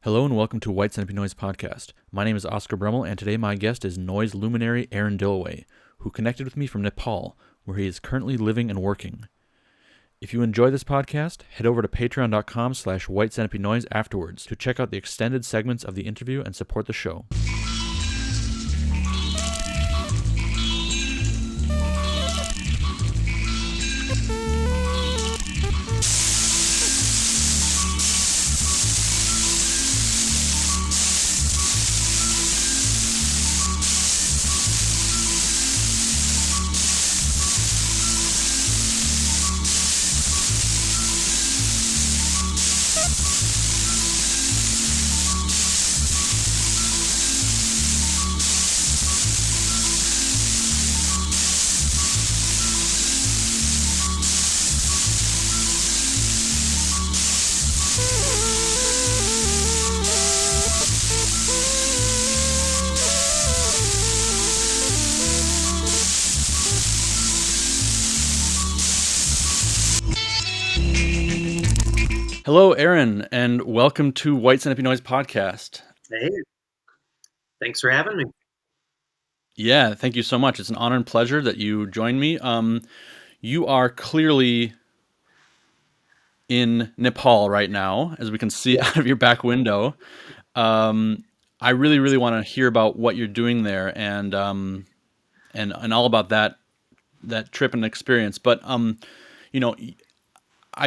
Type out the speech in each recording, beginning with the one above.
Hello and welcome to White Centipede Noise Podcast. My name is Oscar Brummel, and today my guest is noise luminary Aaron DILLOWAY, who connected with me from Nepal, where he is currently living and working. If you enjoy this podcast, head over to patreon.com/White Centipede Noise afterwards to check out the extended segments of the interview and support the show. Hello, Aaron, and welcome to White Centipede Noise Podcast. Hey, thanks for having me. Yeah, thank you so much. It's an honor and pleasure that you joined me. You are clearly in Nepal right now, as we can see out of your back window. I really want to hear about what you're doing there and all about that trip and experience. But I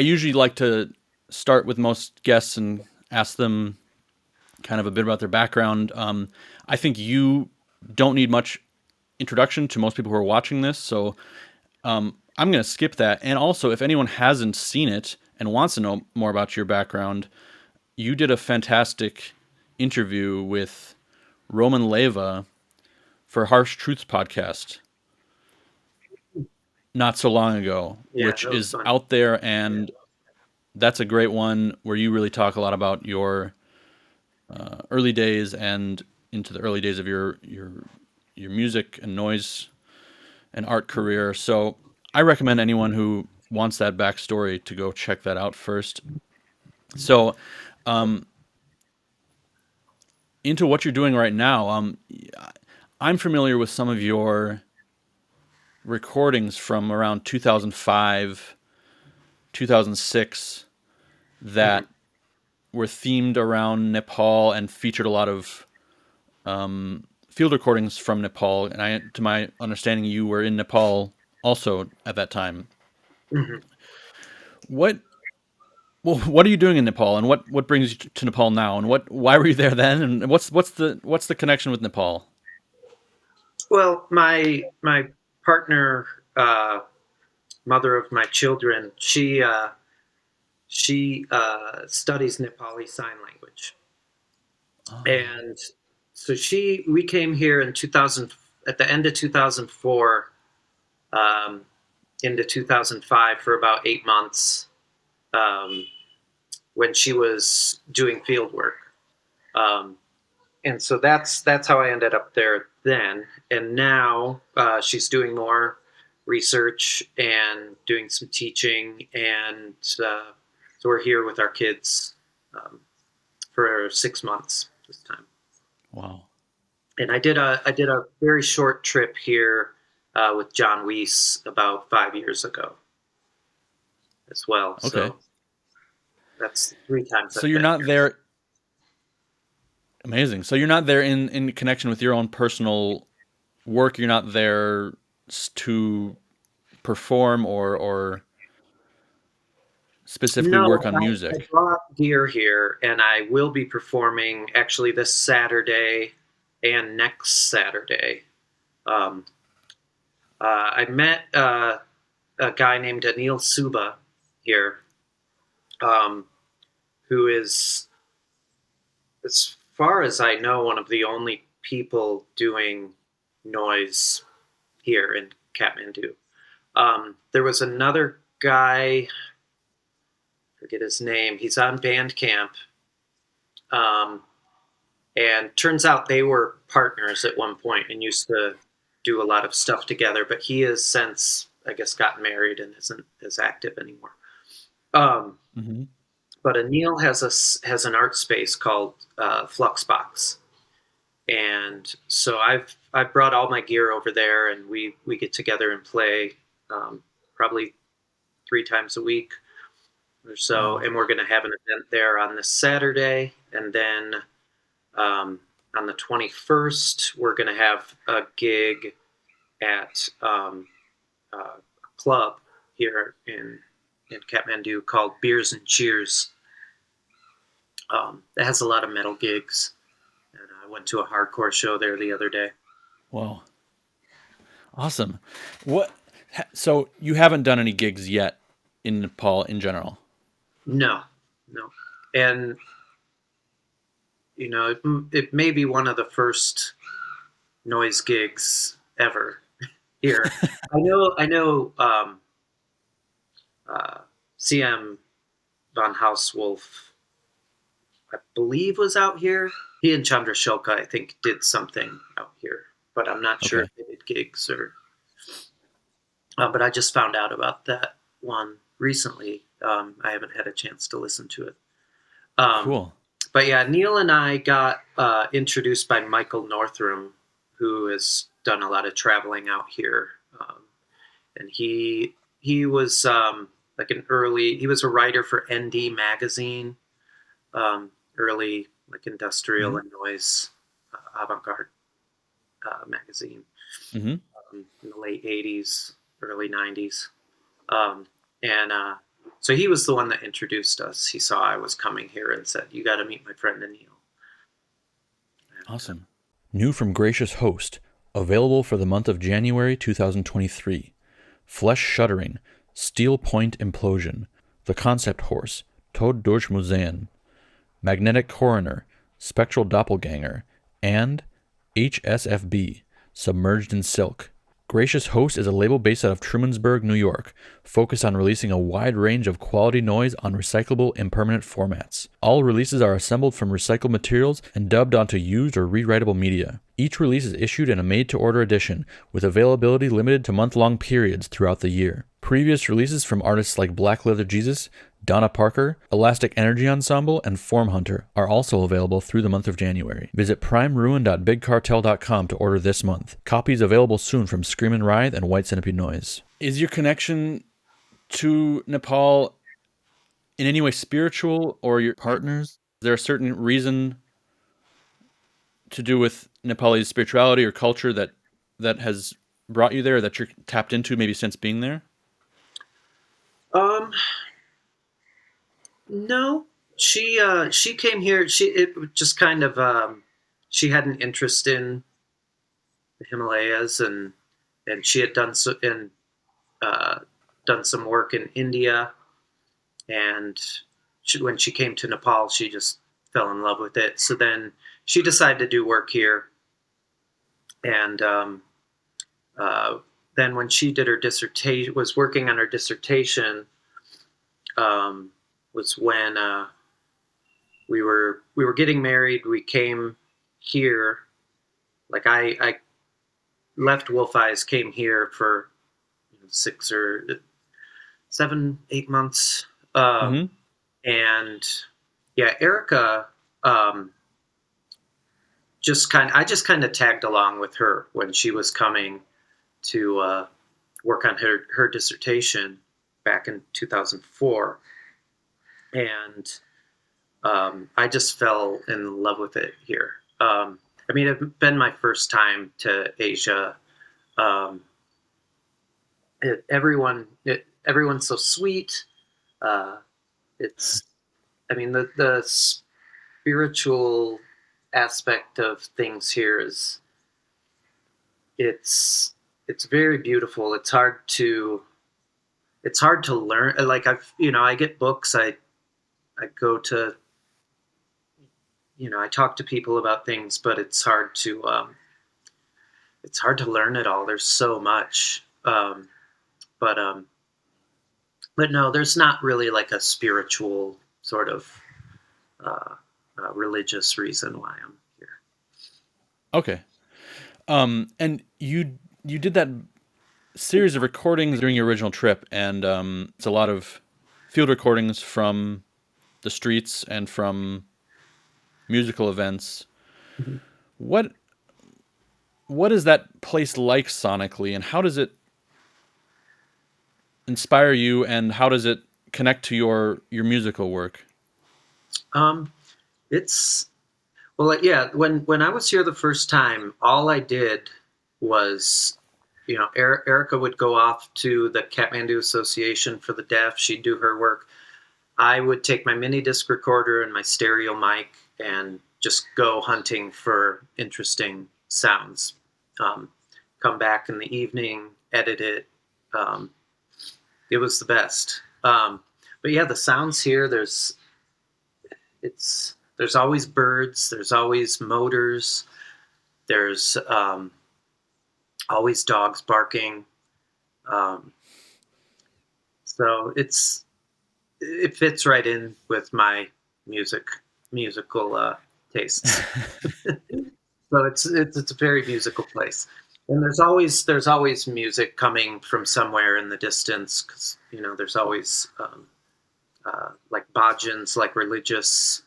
usually like to start with most guests and ask them kind of a bit about their background. I think you don't need much introduction to most people who are watching this, so I'm going to skip that. And also, if anyone hasn't seen it and wants to know more about your background, you did a fantastic interview with Roman Leva for Harsh Truths podcast not so long ago, which is fun. out there, and that's a great one where you really talk a lot about your early days and into the early days of your music and noise and art career. So I recommend anyone who wants that backstory to go check that out first. So into what you're doing right now, I'm familiar with some of your recordings from around 2005, 2006 that were themed around Nepal and featured a lot of field recordings from Nepal. And to my understanding, you were in Nepal also at that time. Mm-hmm. What are you doing in Nepal, and what brings you to Nepal now, and why were you there then, and what's the connection with Nepal? Well, my partner, mother of my children, she studies Nepali Sign Language, and so we came here in 2000 at the end of 2004, into 2005 for about 8 months, when she was doing field work. And so that's how I ended up there then. And now she's doing more research and doing some teaching, and so we're here with our kids for 6 months this time. Wow! And I did a very short trip here with John Weiss about 5 years ago as well. Okay, so that's 3 times. So you're not there. Amazing. So you're not there in connection with your own personal work. You're not there to perform or specifically work on music. I brought gear here, and I will be performing actually this Saturday and next Saturday. I met a guy named Anil Suba here, who is, as far as I know, one of the only people doing noise here in Kathmandu. There was another guy, forget his name, he's on Bandcamp, and turns out they were partners at one point and used to do a lot of stuff together, but he has since, I guess, gotten married and isn't as active anymore. but Anil has an art space called Fluxbox, and so I've brought all my gear over there, and we get together and play probably 3 times a week or so, Wow. and we're going to have an event there on this Saturday, and then on the 21st we're going to have a gig at a club here in Kathmandu called Beers and Cheers. It has a lot of metal gigs, and I went to a hardcore show there the other day. Wow. Awesome. What? So you haven't done any gigs yet in Nepal in general? No, no, and it may be one of the first noise gigs ever here. I know. CM von Hauswolf, I believe, was out here. He and Chandra Shoka, I think, did something out here, but I'm not sure Okay. if they did gigs or. But I just found out about that one recently. I haven't had a chance to listen to it. Um, Cool. but yeah, Neil and I got introduced by Michael Northrum, who has done a lot of traveling out here, and he was like he was a writer for ND magazine, early like industrial Hmm. and noise avant-garde magazine, Hmm. in the late 80s, early 90s. Um, and so he was the one that introduced us. He saw I was coming here and said, "You got to meet my friend Anil." And, Awesome. New from Gracious Host, available for the month of January 2023. Flesh Shuddering, Steel Point Implosion, The Concept Horse, Tod durch Museum, Magnetic Coroner, Spectral Doppelganger, and HSFB, Submerged in Silk. Gracious Host is a label based out of Trumansburg, New York, focused on releasing a wide range of quality noise on recyclable impermanent formats. All releases are assembled from recycled materials and dubbed onto used or rewritable media. Each release is issued in a made-to-order edition, with availability limited to month-long periods throughout the year. Previous releases from artists like Black Leather Jesus, Donna Parker, Elastic Energy Ensemble, and Form Hunter are also available through the month of January. Visit primeruin.bigcartel.com to order this month. Copies available soon from Screamin' Writhe and White Centipede Noise. Is your connection to Nepal in any way spiritual, or your partners? Is there a certain reason to do with Nepalese spirituality or culture that has brought you there, that you're tapped into maybe since being there? um, no, she came here. It just kind of she had an interest in the Himalayas, and she had uh, done some work in India, and when she came to Nepal, she just fell in love with it. So then she decided to do work here, and uh, then when she did her dissertation, was working on her dissertation, um, was when we were getting married. We came here, like I left Wolf Eyes, came here for 6 or 7, 8 months, Mm-hmm. and yeah, Erica. Um, I just kind of tagged along with her when she was coming to work on her dissertation back in 2004, and I just fell in love with it here. I mean, it's been my first time to Asia. Um, everyone's so sweet. Uh, it's, I mean, the spiritual aspect of things here is it's it's very beautiful. It's hard to learn. Like I get books. I go to I talk to people about things, but it's hard to learn it all. There's so much. But but no, there's not really like a spiritual sort of uh, religious reason why I'm here. Okay. And you did that series of recordings during your original trip, and it's a lot of field recordings from the streets and from musical events. Mhm. What what is that place like sonically, and how does it inspire you, and how does it connect to your musical work? Um, it's well, yeah. When I was here the first time, all I did was, Erica would go off to the Kathmandu Association for the Deaf. She'd do her work. I would take my mini disc recorder and my stereo mic and just go hunting for interesting sounds. Um, Come back in the evening, edit it. Um, it was the best. But yeah, the sounds here. There's always birds. There's always motors. There's always dogs barking. Um, so it fits right in with my musical tastes. So it's a very musical place, and there's always music coming from somewhere in the distance, because there's always like bhajans, like religious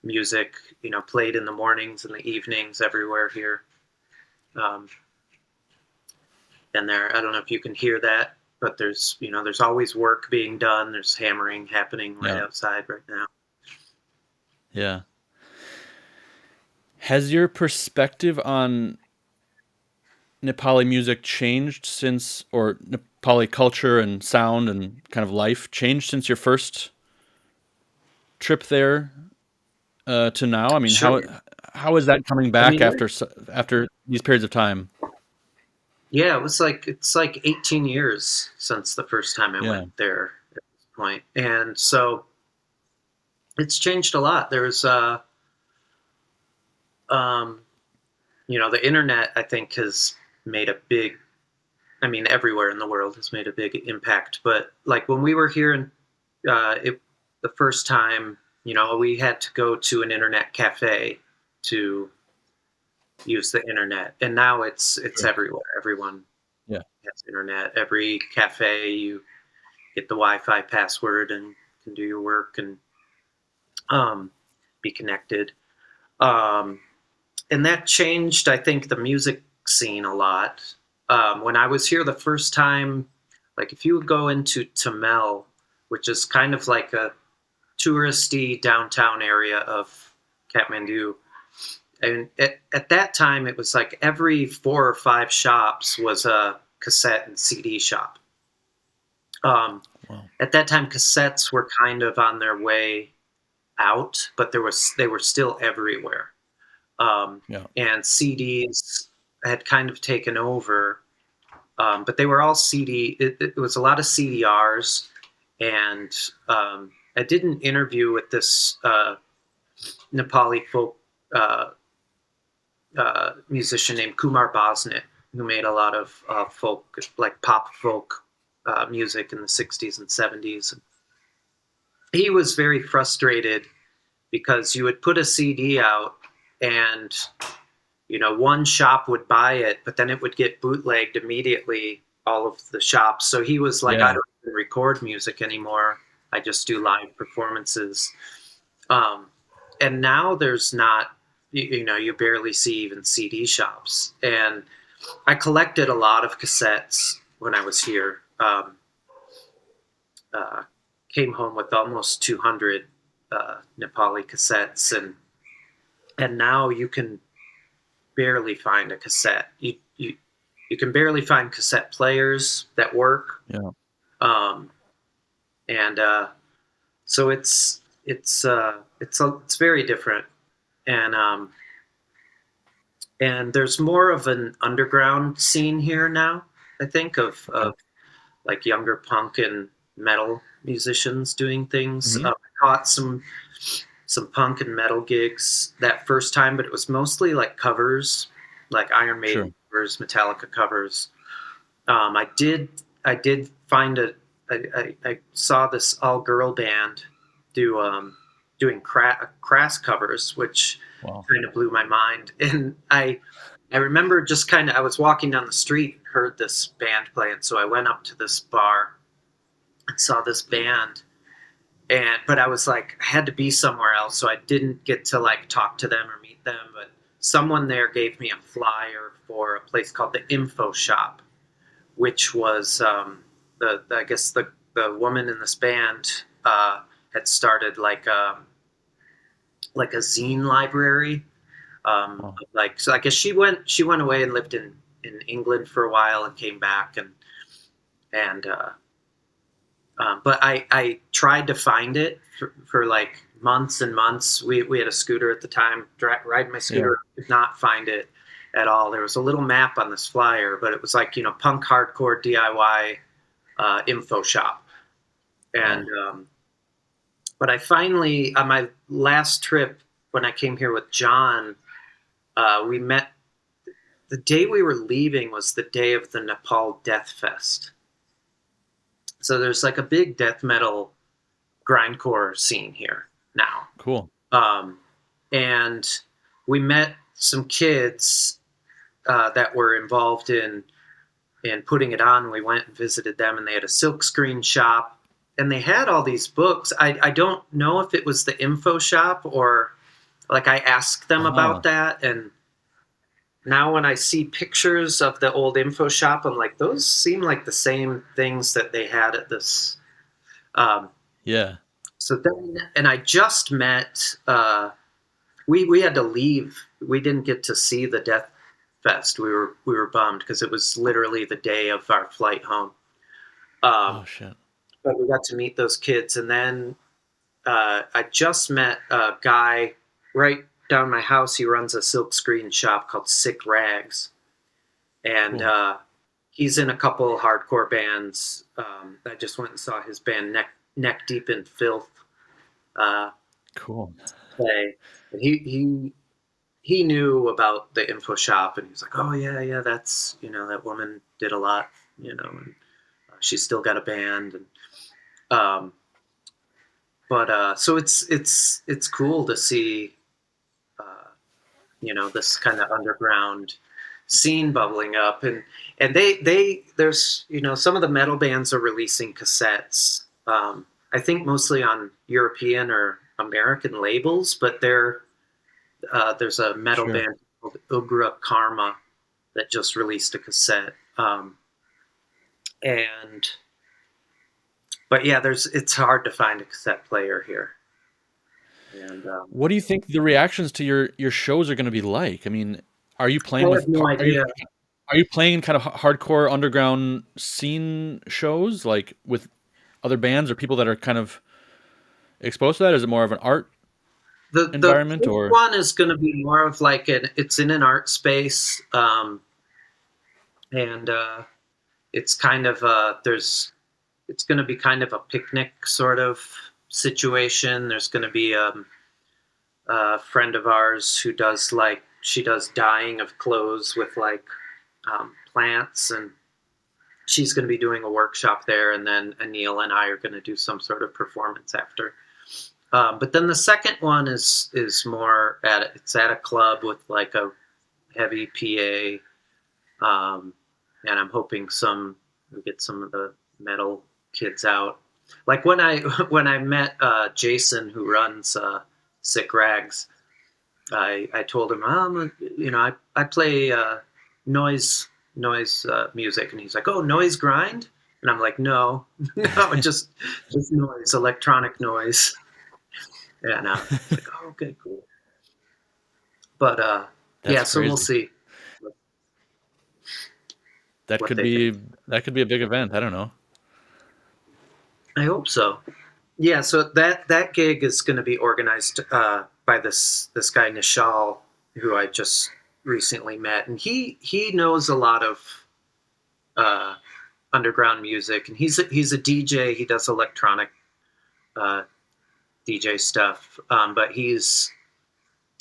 music, played in the mornings and the evenings everywhere here. Um, and I don't know if you can hear that, but there's always work being done. There's hammering happening right Yeah. outside right now. Yeah. Has your perspective on Nepali music changed since, or Nepali culture and sound and kind of life changed since your first trip there to now? I mean, Sure. how is that coming I back mean, after these periods of time? yeah, it's like 18 years since the first time I Yeah, went there at this point. And so it's changed a lot. Um, the internet, I think, has made a big, I mean, everywhere in the world has made a big impact. But like when we were here in the first time, we had to go to an internet cafe to use the internet. And now it's sure. everywhere. Everyone Yeah, has internet. Every cafe, you get the Wi-Fi password and can do your work and um, be connected. Um, and that changed, I think, the music scene a lot. When I was here the first time, like if you would go into Tamel, which is kind of like a touristy downtown area of Kathmandu, and at that time it was like every 4 or 5 shops was a cassette and CD shop. Um, well, at that time, cassettes were kind of on their way out, but they were still everywhere. yeah, And CDs had kind of taken over, but they were all CD. It was a lot of CDRs, and I did an interview with this Nepali folk uh, musician named Kumar Bosnit, who made a lot of folk, like pop folk music in the '60s and '70s. He was very frustrated because you would put a CD out and one shop would buy it, but then it would get bootlegged immediately, all of the shops. So he was like, I yeah, don't even record music anymore. I just do live performances. Um, and now there's not, you barely see even CD shops. And I collected a lot of cassettes when I was here. Uh, Came home with almost 200 Nepali cassettes, and now you can barely find a cassette. You can barely find cassette players that work, yeah, um, and so it's very different, and there's more of an underground scene here now. I think okay. of like younger punk and metal musicians doing things. Hmm. I caught some punk and metal gigs that first time, but it was mostly like covers, like Iron Sure. Maiden covers, Metallica covers. I did find I saw this all girl band do doing Crass covers, which Wow. kind of blew my mind. And I remember just kind of I was walking down the street and heard this band play, and so I went up to this bar and saw this band, but I was like, I had to be somewhere else, so I didn't get to like talk to them or meet them. But someone there gave me a flyer for a place called the Info Shop, which was I guess the woman in this band had started like a zine library. Oh, Like, so I guess she went away and lived in England for a while and came back, and but I tried to find it for like months and months. We had a scooter at the time. Riding my yeah. scooter, could not find it at all. There was a little map on this flyer, but it was like, punk hardcore DIY info shop. Wow. And but I finally, on my last trip when I came here with John, we met. The day we were leaving was the day of the Nepal Death Fest. So there's like a big death metal grindcore scene here now. Cool. Um, and we met some kids that were involved in putting it on. We went and visited them, and they had a silkscreen shop, and they had all these books. I don't know if it was the info shop or like I asked them about Oh, that, and now when I see pictures of the old info shop, I'm like, those seem like the same things that they had at this. Um, yeah. so then, and I just met. We had to leave. We didn't get to see the Death Fest. We were bummed because it was literally the day of our flight home. Oh Um, shit. but we got to meet those kids, and then I just met a guy right down my house. He runs a silkscreen shop called Sick Rags, and Cool. he's in a couple hardcore bands. I just went and saw his band Neck Deep in Filth Cool. play. And he knew about the info shop, and he was like, "Oh yeah, that's that woman did a lot, and she's still got a band." And um, but so it's cool to see this kind of underground scene bubbling up, and they there's some of the metal bands are releasing cassettes. I think mostly on European or American labels, but there's a metal Sure. band called Ugra Karma that just released a cassette. And but yeah, it's hard to find a cassette player here. And What do you think the reactions to your shows are going to be like? I mean, are you I playing have with no are you idea. are you playing kind of hardcore underground scene shows like with other bands or people that are kind of exposed to that? Is it more of an art The environment first or one is going to be more of like it's in an art space, and it's kind of it's going to be kind of a picnic sort of situation. There's going to be a friend of ours who does she does dyeing of clothes with like plants, and she's going to be doing a workshop there, and then Anil and I are going to do some sort of performance after. But then the second one is more it's at a club with like a heavy PA, and I'm hoping we get some of the metal kids out. Like when I when I met Jason, who runs Sick Rags, I told him, I play noise music, and he's like, oh, noise grind, and I'm like, no, no, just noise, electronic noise. And it's like, oh, okay, cool. But that's yeah, so we'll crazy. see That what could they think. be that could be a big event. I don't know. I hope so. Yeah, so that gig is going to be organized by this guy Nishal, who I just recently met, and he knows a lot of uh, underground music, and he's a DJ. He does electronic uh, DJ stuff, but he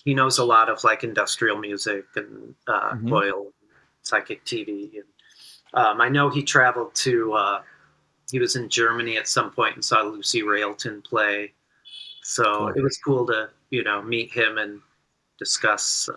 knows a lot of like industrial music and Hmm. Coil, Psychic TV, and I know he traveled to. He was in Germany at some point and saw Lucy Railton play. So Cool. it was cool to meet him and discuss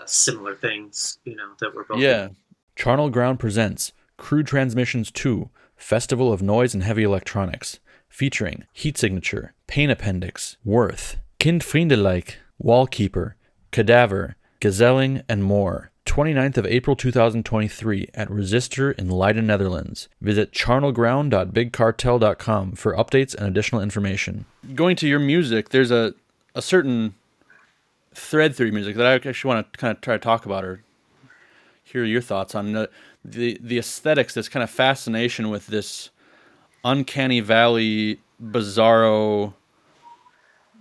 similar things that we're both in. Yeah. Charnel Ground presents Crude Transmissions 2, Festival of Noise and Heavy Electronics. featuring Heat Signature, Pain Appendix, Worth, Kind Vriendelijk, Wallkeeper, Cadaver, Gazelling, and more. 29th of April 2023 at Resistor in Leiden, Netherlands. Visit charnelground.bigcartel.com for updates and additional information. Going to your music, there's a certain thread through your music that I actually want to kind of try to talk about or hear your thoughts on. The aesthetics, this kind of fascination with this uncanny valley, bizarro,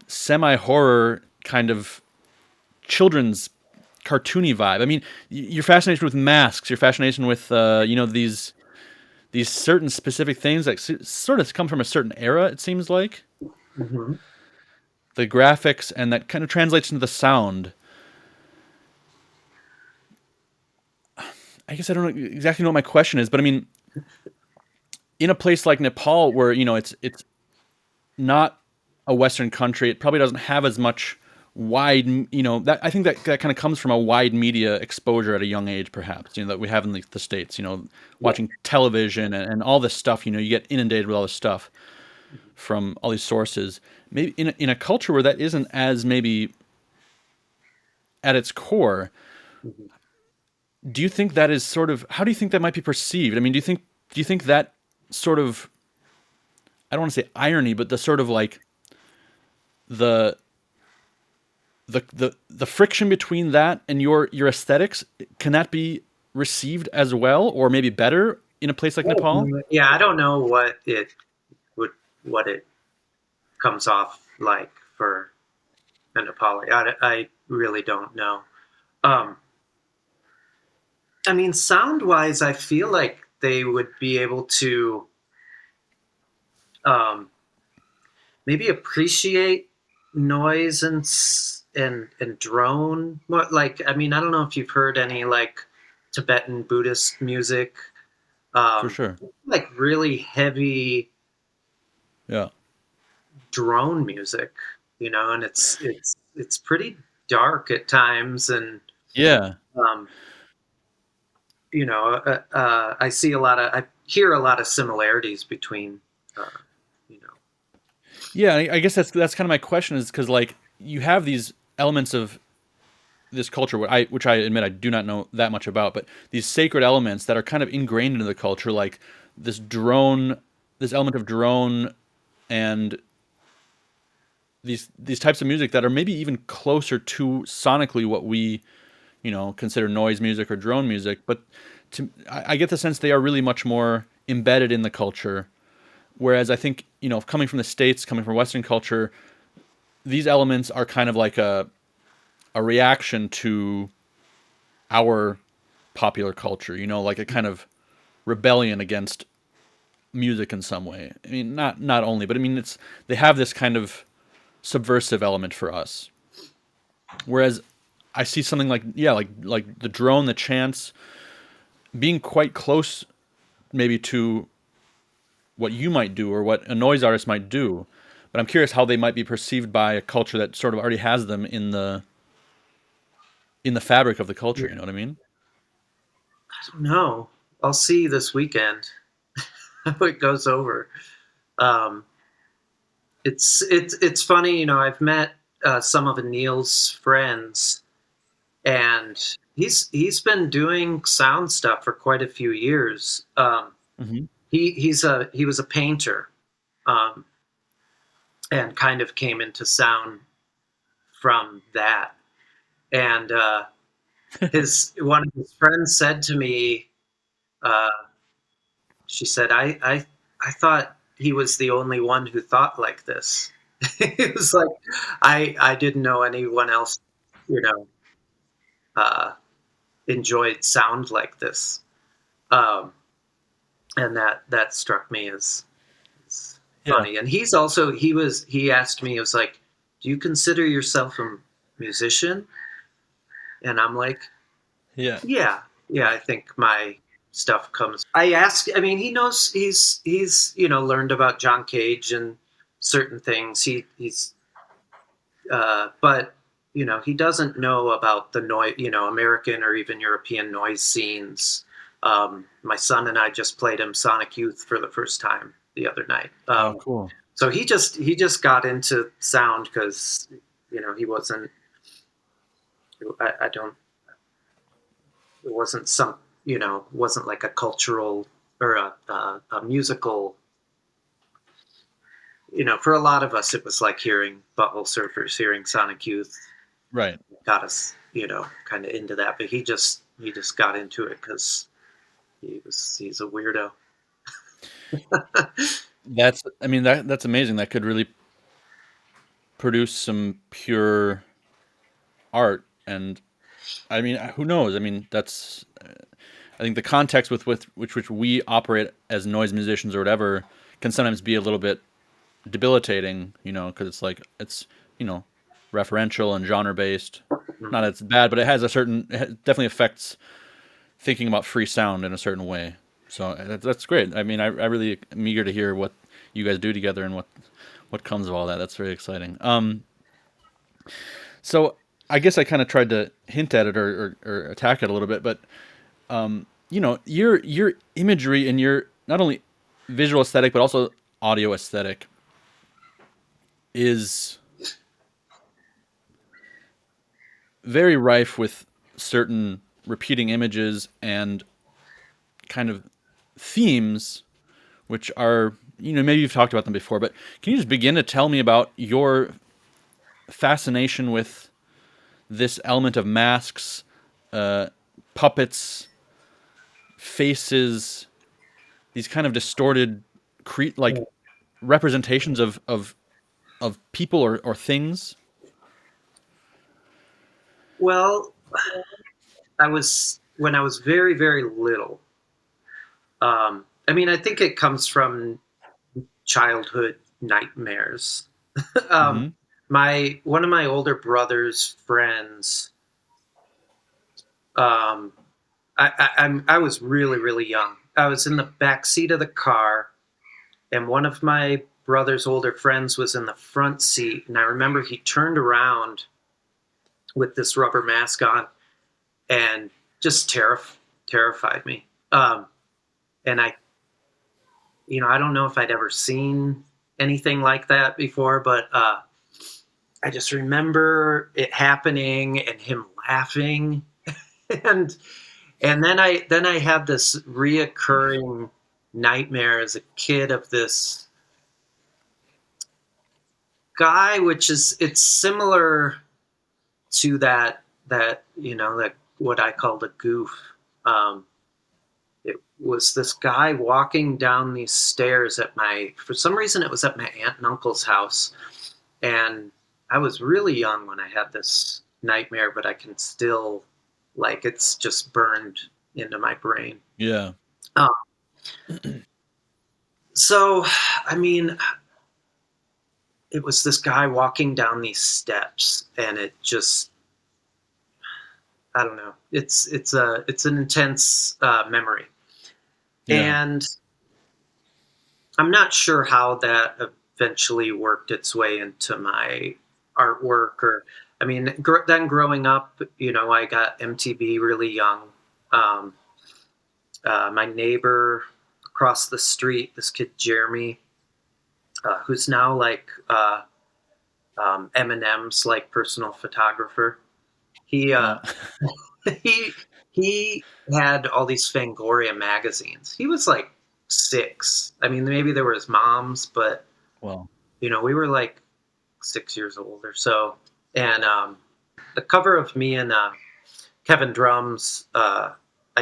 semi-horror kind of children's cartoony vibe. I mean, your fascination with masks, your fascination with these certain specific things that sort of come from a certain era. It seems like Mm-hmm. the graphics, and that kind of translates into the sound. I guess I don't exactly know what my question is, but I mean, in a place like Nepal, where it's not a Western country, it probably doesn't have as much wide, that I think that kind of comes from a wide media exposure at a young age, perhaps, that we have in the States, watching television and all this stuff, you get inundated with all this stuff from all these sources. Maybe in a culture where that isn't as maybe at its core, do you think that is sort of, how do you think that might be perceived? I mean, do you think that sort of, I don't want to say irony, but the sort of like the friction between that and your aesthetics, can that be received as well, or maybe better in a place like Nepal? Yeah, I don't know what it comes off like for a Nepali. I really don't know. I mean, sound wise, I feel like they would be able to maybe appreciate noise and drone. Like, I mean, I don't know if you've heard any like Tibetan Buddhist music. For sure. Like really heavy Yeah. drone music, and it's pretty dark at times, and Yeah. I hear a lot of similarities between, you know. Yeah, I guess that's kind of my question, is because like you have these elements of this culture, which I admit I do not know that much about, but these sacred elements that are kind of ingrained into the culture, like this element of drone, and these types of music that are maybe even closer to sonically what we consider noise music or drone music, but I get the sense they are really much more embedded in the culture. Whereas I think, coming from the States, coming from Western culture, these elements are kind of like a reaction to our popular culture, like a kind of rebellion against music in some way. I mean, not only, but I mean, they have this kind of subversive element for us. Whereas I see something like the drone, the chants, being quite close maybe to what you might do or what a noise artist might do, but I'm curious how they might be perceived by a culture that sort of already has them in the fabric of the culture. Yeah. You know what I mean? I don't know. I'll see this weekend how it goes over. Um, it's funny, I've met some of Anil's friends, and he's been doing sound stuff for quite a few years. Mm-hmm. He was a painter, um, and kind of came into sound from that. And one of his friends said to me, uh, she said, I thought he was the only one who thought like this. It was like, I didn't know anyone else, you know, uh, enjoyed sound like this. Um, and that struck me as Yeah. funny. And he asked me, he was like, do you consider yourself a musician? And I'm like, Yeah. yeah, I think my stuff comes. I mean, he knows he's learned about John Cage and certain things. But he doesn't know about the noise, American or even European noise scenes. My son and I just played him Sonic Youth for the first time the other night. Oh, cool. So he just got into sound because he wasn't. I don't. It wasn't wasn't like a cultural or a musical. For a lot of us, it was like hearing Butthole Surfers, hearing Sonic Youth, Right. got us, kind of into that. But he just got into it because he's a weirdo. That's amazing. That could really produce some pure art. And I mean, who knows? I mean, I think the context with which we operate as noise musicians or whatever can sometimes be a little bit debilitating, because it's referential and genre based. Not that it's bad, but it definitely affects thinking about free sound in a certain way. So that's great. I mean, I really am eager to hear what you guys do together and what comes of all that. That's very exciting. So I guess I kind of tried to hint at it or attack it a little bit, but your imagery and your not only visual aesthetic but also audio aesthetic is very rife with certain repeating images and kind of themes, which are, maybe you've talked about them before, but can you just begin to tell me about your fascination with this element of masks, puppets, faces, these kind of distorted, like representations of people or things? Well, when I was very, very little. I mean, I think it comes from childhood nightmares. Mm-hmm. One of my older brother's friends. Um, I was really, really young. I was in the back seat of the car, and one of my brother's older friends was in the front seat. And I remember he turned around with this rubber mask on and just terrified me. And I don't know if I'd ever seen anything like that before, but I just remember it happening and him laughing, and then I had this reoccurring nightmare as a kid of this guy, which it's similar to that what I call the goof. Um, it was this guy walking down these stairs for some reason it was at my aunt and uncle's house, and I was really young when I had this nightmare, but I can still, like, it's just burned into my brain. Yeah. Um, so, I mean, it was this guy walking down these steps, and it just, I don't know. It's an intense memory, Yeah. and I'm not sure how that eventually worked its way into my artwork. Or, I mean, then growing up, I got MTV really young. Um, my neighbor across the street, this kid Jeremy, who's now like Eminem's like personal photographer. He Yeah. he he had all these Fangoria magazines. He was like 6. I mean, maybe there were his mom's, but Well. we were like 6 years old or so. And the cover of me and Kevin Drum's "I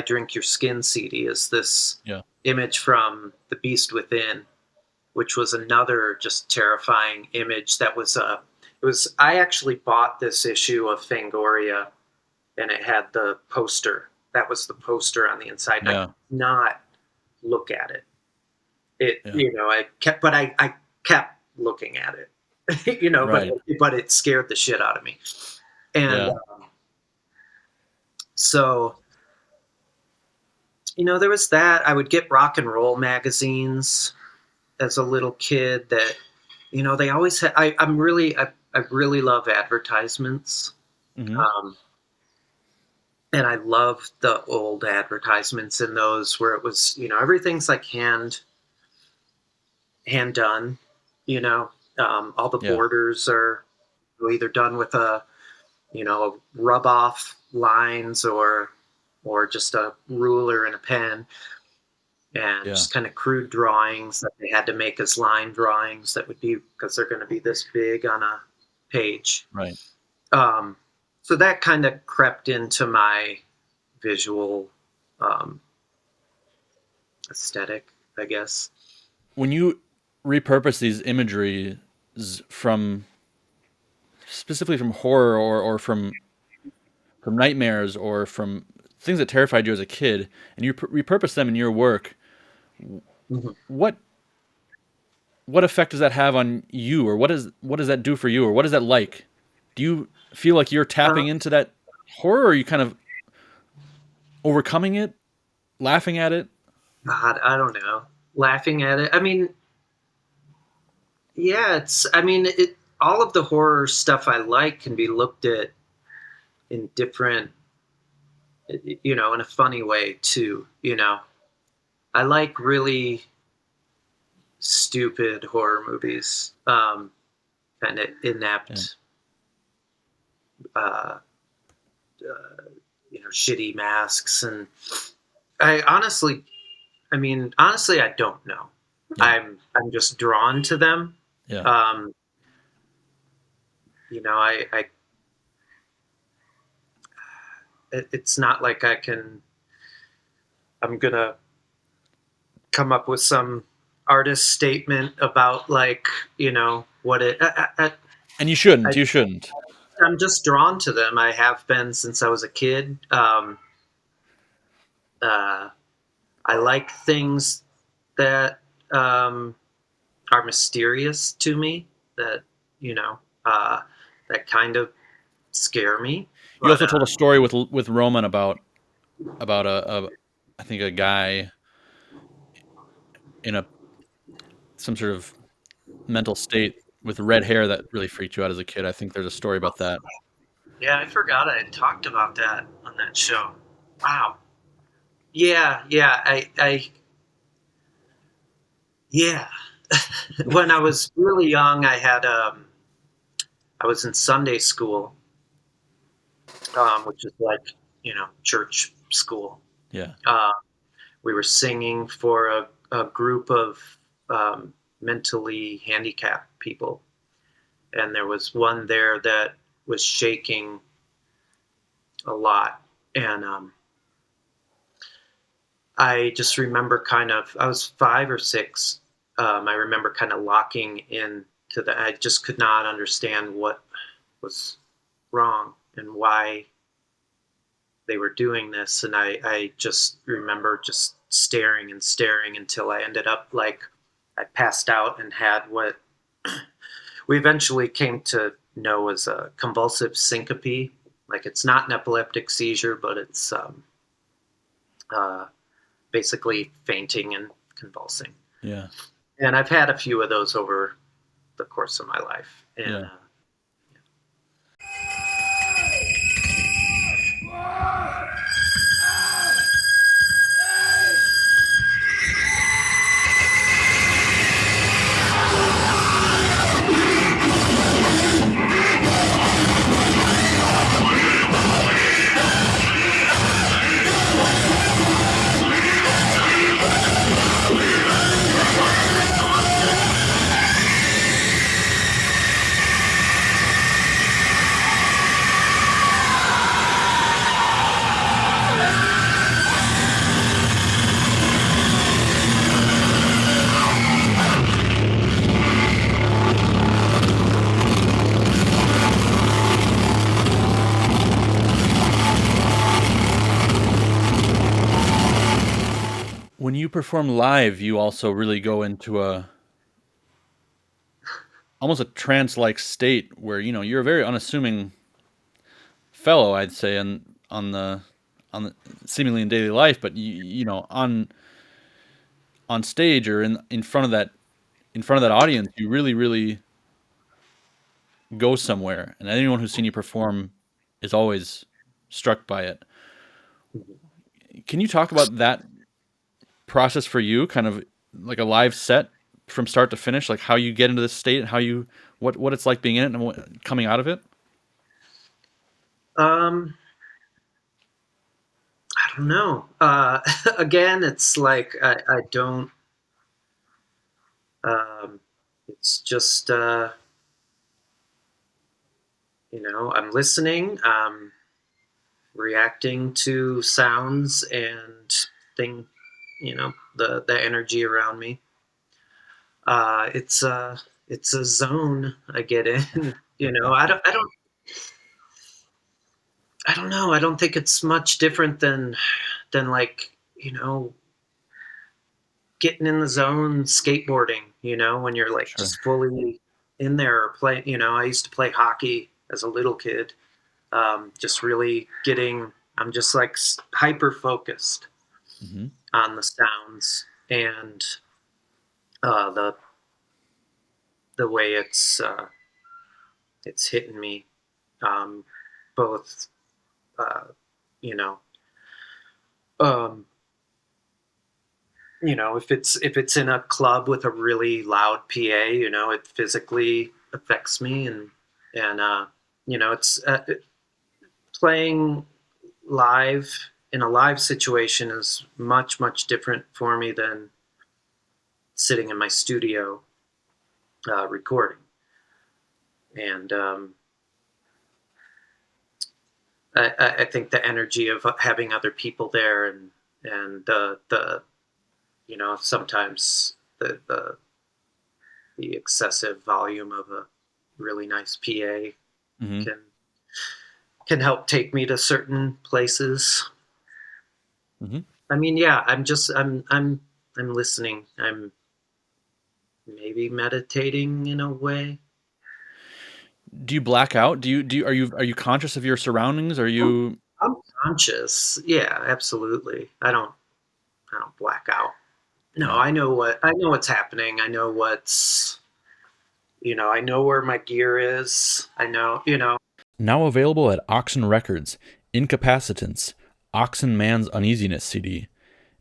Drink Your Skin" CD is this Yeah. image from The Beast Within, which was another just terrifying image. I actually bought this issue of Fangoria, and it had the poster. That was the poster on the inside. And I Yeah. could not look at it. Yeah. I kept looking at it, Right. but it scared the shit out of me. And Yeah. so, there was that. I would get rock and roll magazines as a little kid that, they always had. I really love advertisements. Mm-hmm. Um, and I love the old advertisements in those where it was, everything's like hand done. You know, all the Yeah. borders are either done with a rub off lines or just a ruler and a pen, and Yeah. just kind of crude drawings that they had to make as line drawings that would be because they're going to be this big on a page. Right. Um, so that kind of crept into my visual um, aesthetic, I guess. When you repurpose these imagery from specifically from horror or from nightmares or from things that terrified you as a kid, and you repurpose them in your work, Mhm. what effect does that have on you, or what does that do for you, or what is that like? Do you feel like you're Uh, tapping into that horror, or are you kind of overcoming it, laughing at it? God, I don't know. Laughing at it. I mean, yeah, it's. I mean, it. All of the horror stuff I like can be looked at in different, in a funny way too. I like really stupid horror movies, and Yeah. inept, uh, shitty masks, and honestly, I don't know. Yeah. I'm just drawn to them. Yeah. Um, I it's not like I'm gonna come up with some artist statement about like what it. And you shouldn't. I You shouldn't. I'm just drawn to them. I have been since I was a kid. Uh, I like things that are mysterious to me. That you know uh, that kind of scare me. You But also told a story with Roman about a I think a guy in a some sort of mental state with red hair that really freaked you out as a kid. I think there's a story about that. yeah, I forgot I had talked about that on that show. Wow. Yeah, yeah. Yeah. When I was really young, I was in Sunday school, which is like church school. Yeah. Uh, we were singing for a group of mentally handicapped people, and there was one there that was shaking a lot, and I just remember I was 5 or 6. I remember kind of locking in to the. I just could not understand what was wrong and why they were doing this, and I just remember just staring and staring until I ended up like I passed out and had what we eventually came to know as a convulsive syncope. Like it's not an epileptic seizure, but it's uh, basically fainting and convulsing. Yeah. And I've had a few of those over the course of my life. And Yeah. When you perform live, you also really go into a almost a trance-like state where you're a very unassuming fellow, I'd say, and on the seemingly in daily life, but on stage or in front of that audience, you really go somewhere, and anyone who's seen you perform is always struck by it. Can you talk about that process for you, kind of like a live set? from start to finish, like how you get into this state and how you what it's like being in it and coming out of it? Um, I don't know. Again, it's like I don't. Um, it's just I'm listening, reacting to sounds and thing, the energy around me. It's a zone I get in. I don't know. I don't think it's much different than like getting in the zone skateboarding. When you're like Sure. just fully in there or play. I used to play hockey as a little kid. Just really getting. I'm just like hyper focused Hmm. on the sounds and the way it's hitting me, um, both uh, you know um, if it's in a club with a really loud PA, it physically affects me, and it's playing live in a live situation is much different for me than sitting in my studio recording. And I think the energy of having other people there, and the sometimes the excessive volume of a really nice PA Hmm. can help take me to certain places. Hmm. I mean, yeah, I'm listening. I'm maybe meditating in a way. Do you black out? Are you conscious of your surroundings? Are I'm, you I'm conscious. Yeah, absolutely. I don't black out. No, yeah. I know what's happening. I know I know where my gear is. I know. Now available at Oxen Records, Incapacitants, Oxen Man's Uneasiness CD,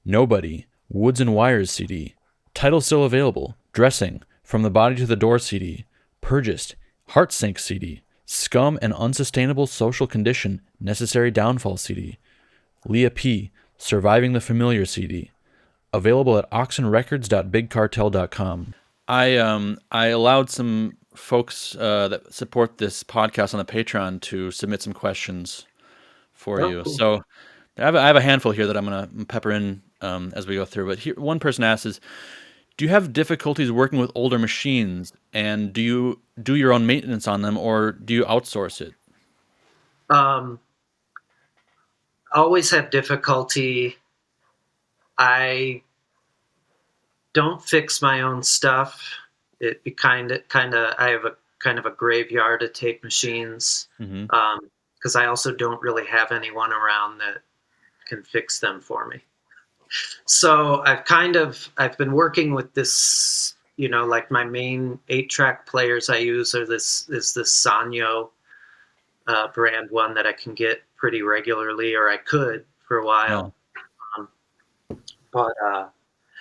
Nobody, Woods and Wires CD, Title still available, Dressing, From the Body to the Door CD, Purgist, Heartsink CD, Scum and Unsustainable Social Condition, Necessary Downfall CD, Leah P., Surviving the Familiar CD, available at oxenrecords.bigcartel.com. I allowed some folks that support this podcast on the Patreon to submit some questions for Oh, you. cool. So I have a handful here that I'm gonna pepper in as we go through. But here, one person asks is, do you have difficulties working with older machines, and do you do your own maintenance on them, or do you outsource it? Um, always have difficulty. I don't fix my own stuff. It be kind of. I have a kind of a graveyard of tape machines, Hmm. because I also don't really have anyone around that can fix them for me. So I've been working with this. Like my main 8-track players I use are this Sanyo brand one that I can get pretty regularly, or I could for a Yeah. while. Um, but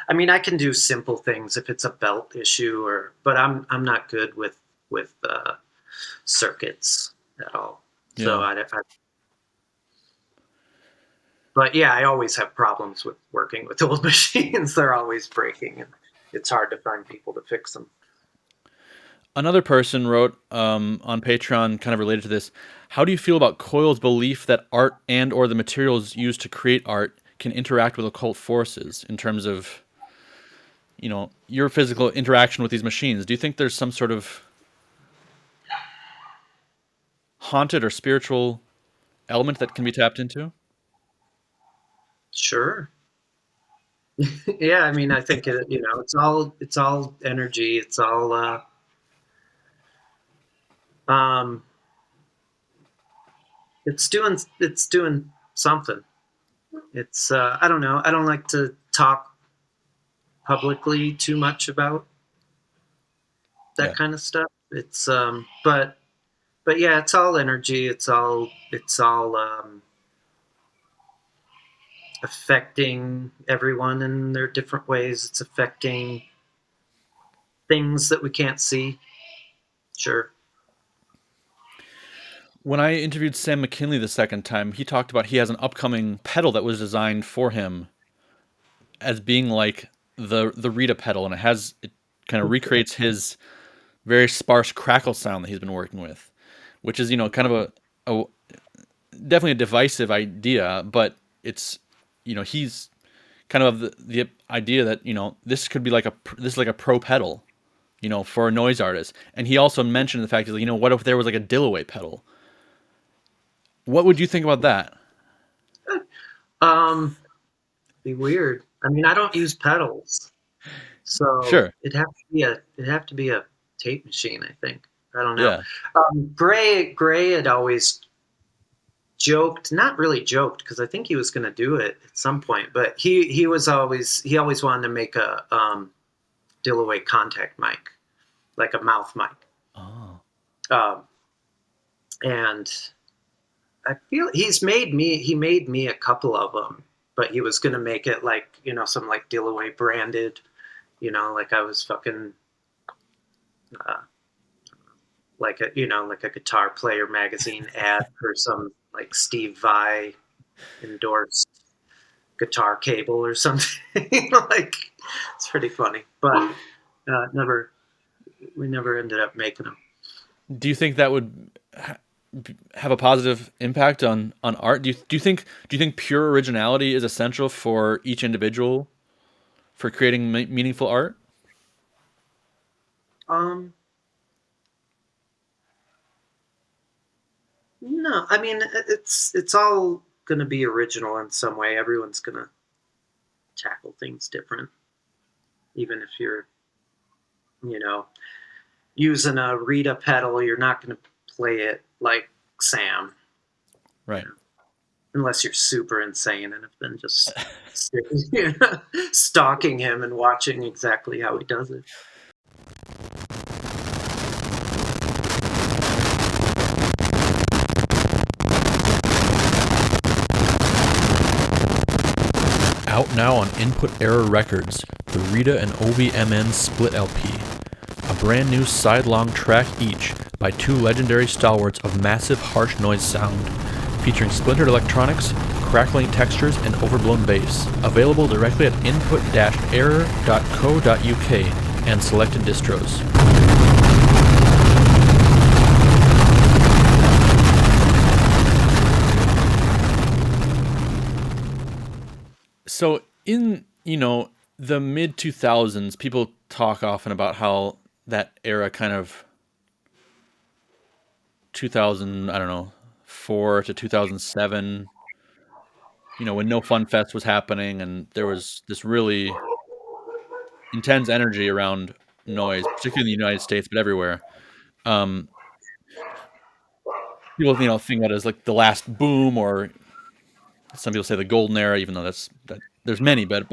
I mean, I can do simple things if it's a belt issue, but I'm not good with circuits at all. So Yeah. but yeah, I always have problems with working with old machines. They're always breaking, and it's hard to find people to fix them. Another person wrote on Patreon, kind of related to this. How do you feel about Coil's belief that art and or the materials used to create art can interact with occult forces in terms of your physical interaction with these machines? Do you think there's some sort of haunted or spiritual element that can be tapped into? Sure. Yeah, I mean, I think it's all energy. It's all um, it's doing something. It's I don't know. I don't like to talk publicly too much about that Yeah. kind of stuff. It's but yeah, it's all energy. It's all affecting everyone in their different ways. It's affecting things that we can't see. Sure. When I interviewed Sam McKinley the second time, he talked about he has an upcoming pedal that was designed for him as being like the Rita pedal, and it kind of recreates his very sparse crackle sound that he's been working with, which is kind of a definitely a divisive idea, but it's he's kind of the idea that this could be like this is like a pro pedal, for a noise artist. And he also mentioned the fact that what if there was like a Dilloway pedal? What would you think about that? Be weird. I mean, I don't use pedals, so Sure. it'd have to be a tape machine. I think. I don't know. Yeah. Gray had always joked, not really joked, because I think he was going to do it at some point, but he always wanted to make a Dilloway contact mic, like a mouth mic. Oh. And I feel he made me a couple of them, but he was going to make it like, some like Dilloway branded, like I was fucking, like a Guitar Player magazine ad for some like Steve Vai endorsed guitar cable or something. Like, it's pretty funny, but we never ended up making them. Do you think that would have a positive impact on art? Do you think pure originality is essential for each individual for creating meaningful art? No, I mean, it's all going to be original in some way. Everyone's going to tackle things different, even if you're, using a Rita pedal, you're not going to play it like Sam, Right. unless you're super insane and have been just stalking him and watching exactly how he does it. Out now on Input Error Records, the Rita and OBMN Split LP. A brand new side-long track each by two legendary stalwarts of massive harsh noise sound, featuring splintered electronics, crackling textures, and overblown bass. Available directly at input-error.co.uk and selected distros. So in, the mid 2000s, people talk often about how that era kind of 2000, I don't know, 4 to 2007, when No Fun Fest was happening and there was this really intense energy around noise, particularly in the United States, but everywhere. People, think that as like the last boom, or some people say the golden era, even though there's many, but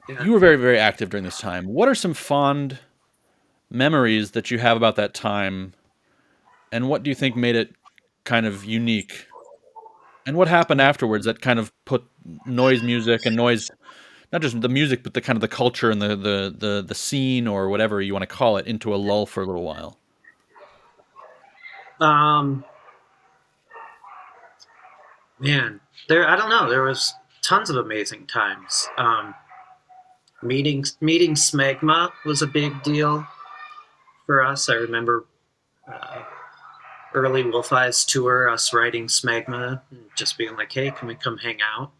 Yeah. you were very, very active during this time. What are some fond memories that you have about that time, and what do you think made it kind of unique? And what happened afterwards that kind of put noise music and noise, not just the music, but the kind of the culture and the scene, or whatever you want to call it, into a lull for a little while? Man, I don't know. There was tons of amazing times. Meeting Smegma was a big deal for us. I remember early Wolf Eyes tour, us writing Smegma, and just being like, "Hey, can we come hang out?"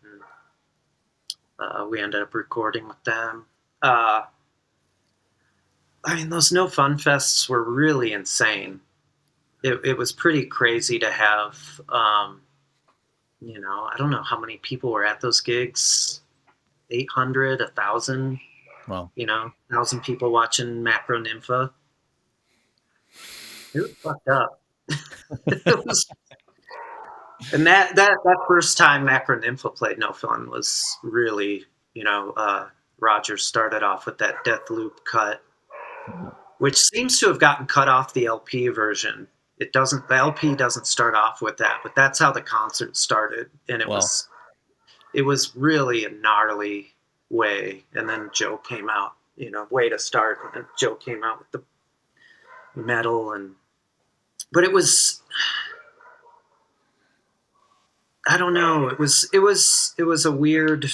And we ended up recording with them. I mean, those No Fun Fests were really insane. It was pretty crazy to have. I don't know how many people were at those gigs. 800, 1,000. Wow. 1,000 people watching Macro Nympha. It was fucked up. It was, and that first time Macro Nympha played No Fun was really, Roger started off with that Death Loop cut, which seems to have gotten cut off the LP version. The LP doesn't start off with that, but that's how the concert started, and it was really a gnarly way. And then Joe came out way to start. And Joe came out with the metal, but it was, I don't know. It was a weird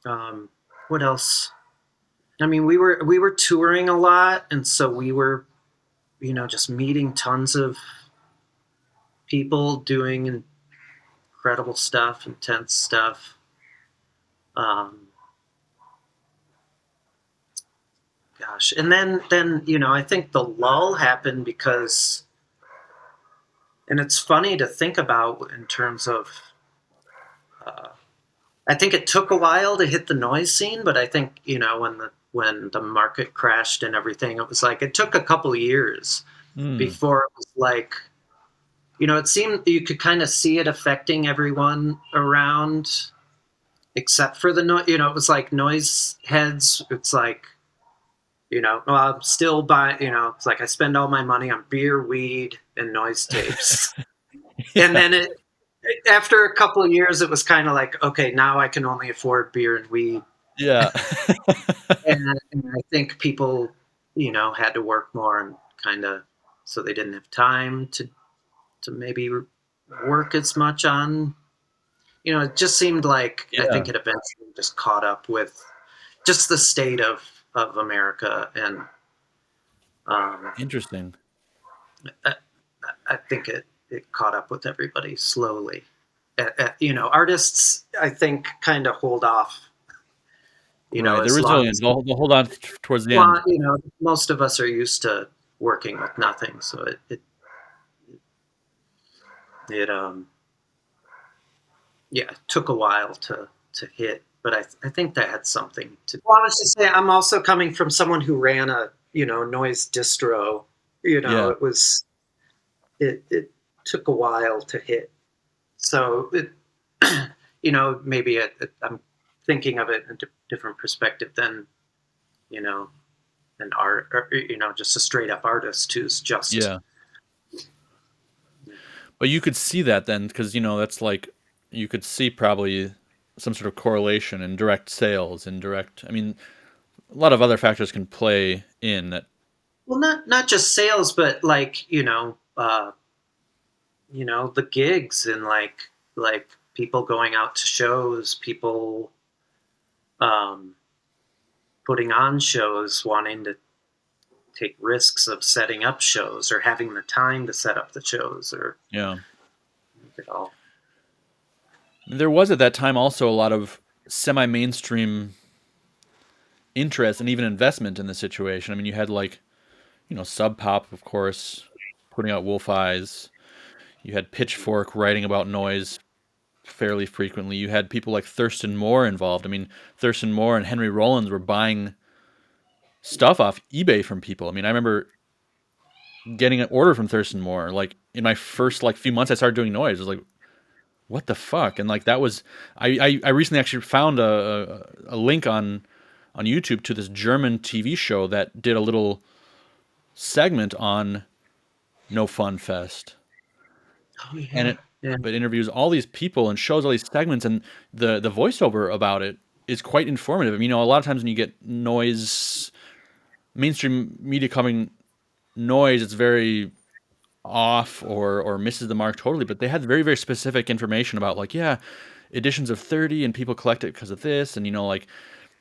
time. What else? I mean, we were touring a lot, and so we were, just meeting tons of people doing incredible stuff, intense stuff. Um, Gosh, and then I think the lull happened because, and it's funny to think about in terms of. Uh, I think it took a while to hit the noise scene, but I think when the market crashed and everything, it was like it took a couple of years Mm. before it was like, it seemed you could kind of see it affecting everyone around, except for the noise. It was like noise heads. It's like, well, I'm still buying. It's like I spend all my money on beer, weed, and noise tapes, and Yeah. then after a couple of years, it was kind of like, okay, now I can only afford beer and weed. Yeah. And I think people, had to work more and kind of, so they didn't have time to maybe work as much on. It just seemed like I Yeah. think it eventually just caught up with just the state of America, and um, Interesting. I, I think it caught up with everybody slowly. Artists I think kind of hold off. Right. They're As long resilient. as They'll hold on towards the end. want, most of us are used to working with nothing, so it yeah, it took a while to hit, but I think that had something to. Well, I was just saying, I'm also coming from someone who ran a noise distro. Yeah. It took a while to hit, so maybe I'm thinking of it in a different perspective than you know an art, or, just a straight up artist who's just. Yeah. But you could see that then, because that's like you could see probably some sort of correlation in direct sales and direct. I mean, a lot of other factors can play in that. Well, not just sales, but like the gigs, and like people going out to shows, people um, putting on shows, wanting to take risks of setting up shows or having the time to set up the shows, or Yeah. it all. There was at that time also a lot of semi-mainstream interest and even investment in the situation. I mean, you had like, Sub Pop, of course, putting out Wolf Eyes. You had Pitchfork writing about noise fairly frequently. You had people like Thurston Moore involved. I mean, Thurston Moore and Henry Rollins were buying stuff off eBay from people. I mean, I remember getting an order from Thurston Moore. Like in my first like few months, I started doing noise. I was like, what the fuck? And like that was, I recently actually found a link on YouTube to this German TV show that did a little segment on No Fun Fest, Oh and yeah, it yeah, but interviews all these people and shows all these segments, and the voiceover about it is quite informative. I mean, a lot of times when you get noise, mainstream media covering noise, it's very off or misses the mark totally. But they had very very specific information about like, yeah, editions of 30 and people collect it because of this, and like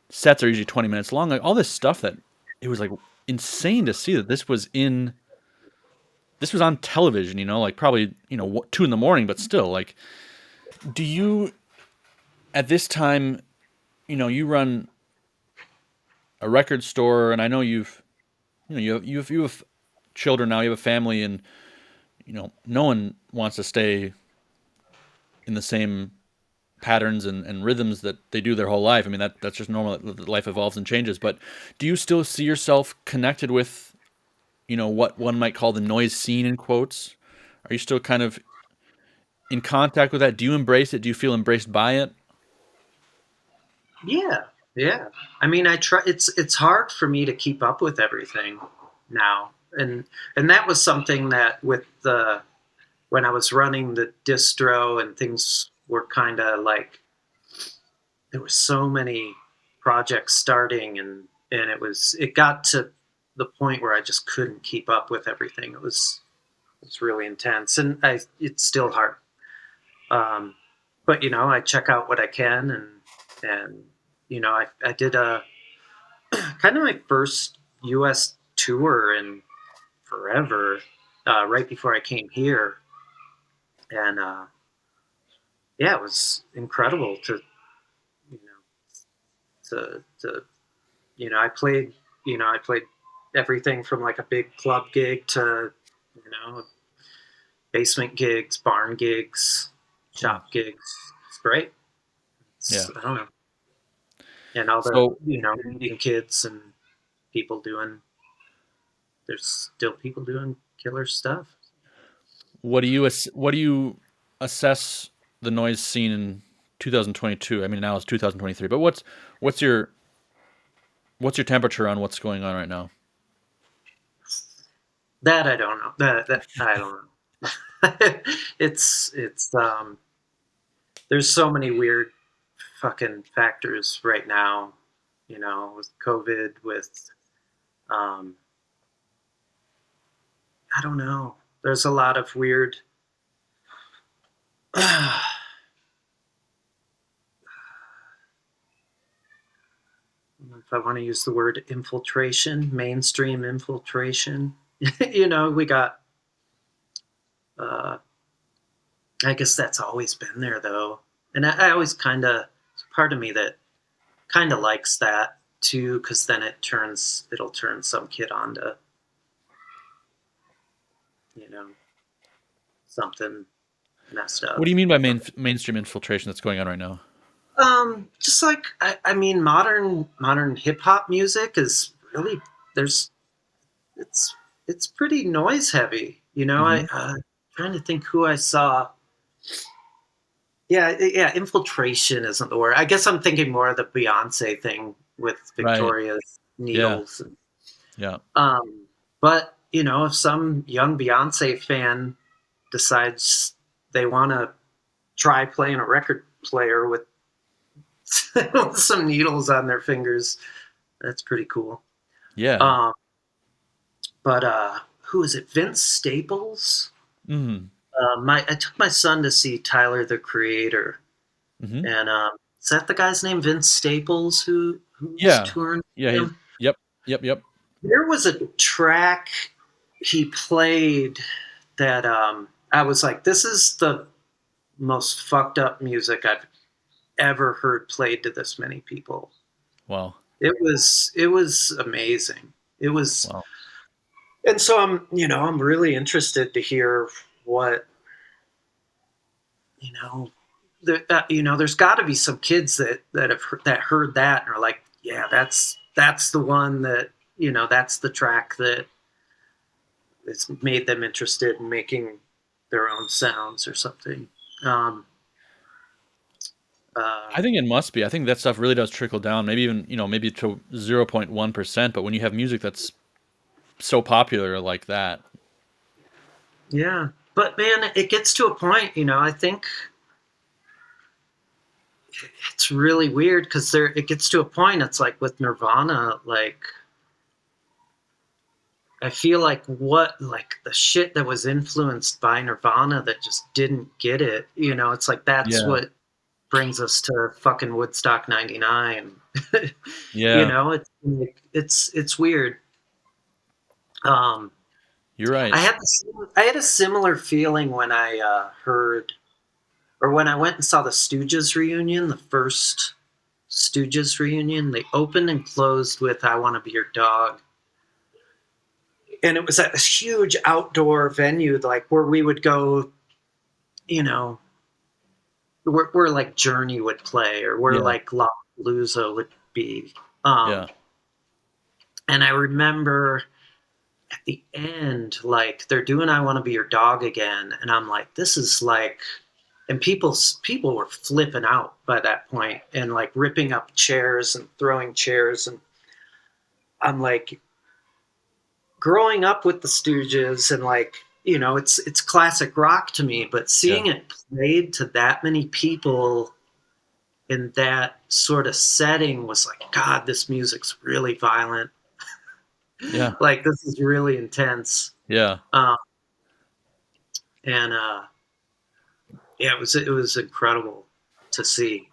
sets are usually 20 minutes long, like all this stuff that it was like insane to see that this was on television, like probably 2 in the morning, but still, like, do you at this time, you run a record store, and I know you have children now, you have a family, and no one wants to stay in the same patterns and rhythms that they do their whole life. I mean, that's just normal. Life evolves and changes. But do you still see yourself connected with, what one might call the noise scene in quotes? Are you still kind of in contact with that? Do you embrace it? Do you feel embraced by it? yeah, yeah. I mean, I try. It's hard for me to keep up with everything now, and that was something that with the when I was running the distro and things were kind of like there were so many projects starting, and it got to the point where I just couldn't keep up with everything. It's really intense, and it's still hard. But I check out what I can, and I did a kind of my first U.S. tour in forever, right before I came here, and yeah, it was incredible you to I played everything from like a big club gig to basement gigs, barn gigs, Cool. shop gigs. It's great. Yeah. I don't know. And all the So meeting kids and people doing. There's still people doing killer stuff. what do you assess the noise scene in 2022? I mean, now it's 2023, but what's your what's your temperature on what's going on right now? That I don't know. That I don't know. It's there's so many weird fucking factors right now, with COVID, with um I don't know. There's a lot of weird if I want to use the word infiltration, mainstream infiltration. We got uh I guess that's always been there though. And I always kind of part of me that kind of likes that too, because then it'll turn some kid on to you know something messed What up. do you mean by mainstream infiltration that's going on right now? Just like I mean, modern hip hop music is really there's it's it's pretty noise heavy. Hmm. Trying to think who I saw. Yeah, infiltration isn't the word. I guess I'm thinking more of the Beyonce thing with Right. Victoria's Yeah. needles. Yeah. But if some young Beyonce fan decides they want to try playing a record player with some needles on their fingers, that's pretty cool. Yeah. Um, but who is it? Vince Staples. Hmm. I took my son to see Tyler the Creator, Hmm. and is that the guy's name? Vince Staples, who's Yeah. touring Yeah. with him. Yep. Yep. Yep. There was a track he played that I was like, this is the most fucked up music I've ever heard played to this many people. Wow. It was amazing. It was, Wow. and so I'm really interested to hear what you know. There's got to be some kids that heard that and are like, yeah, that's the one that that's the track that it's made them interested in making their own sounds or something. Um, I uh, think it must be. I think that stuff really does trickle down. Maybe even maybe to 0.1%. But when you have music that's so popular like that, yeah, but man, it gets to a point. I think it's really weird because it gets to a point. It's like with Nirvana, like I feel like like the shit that was influenced by Nirvana that just didn't get it. It's like that's yeah, what brings us to fucking Woodstock '99. yeah, It's weird. Um, you're right. I had a similar feeling when I heard or when I went and saw the Stooges reunion, the first Stooges reunion. They opened and closed with "I Want to Be Your Dog." And it was at this huge outdoor venue, like where we would go, you know, where like Journey would play or where Yeah, like Lollapalooza would be. Um, yeah, and I remember at the end, like they're doing "I Want to Be Your Dog" again, and I'm like, this is like, and people were flipping out by that point and like ripping up chairs and throwing chairs, and I'm like, growing up with the Stooges and like it's classic rock to me, but yeah, seeing it played to that many people And that sort of setting was like, God, this music's really violent. Yeah. Like, this is really intense. Yeah. Um, and yeah, it was incredible to see.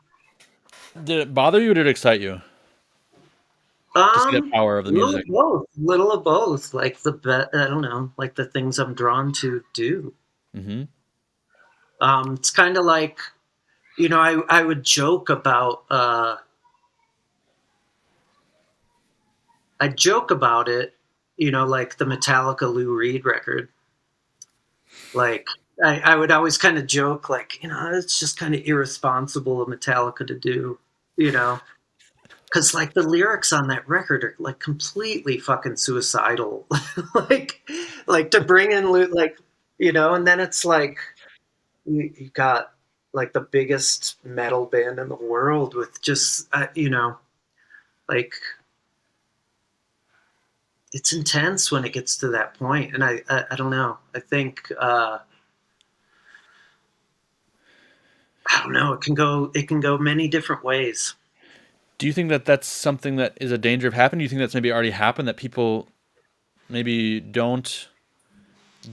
Did it bother you or did it excite you to see that power of the Little music? of both. Little of both. Like I don't know, like the things I'm drawn to do. Mm-hmm. It's kind of like, I would joke about I joke about it, like the Metallica Lou Reed record. Like I would always kind of joke, like, it's just kind of irresponsible of Metallica to do, you know, because like the lyrics on that record are like completely fucking suicidal, like to bring in like, and then it's like you got like the biggest metal band in the world with just like it's intense when it gets to that point, and I don't know. I don't know. It can go many different ways. Do you think that that's something that is a danger of happening? Do you think that's maybe already happened, that people maybe don't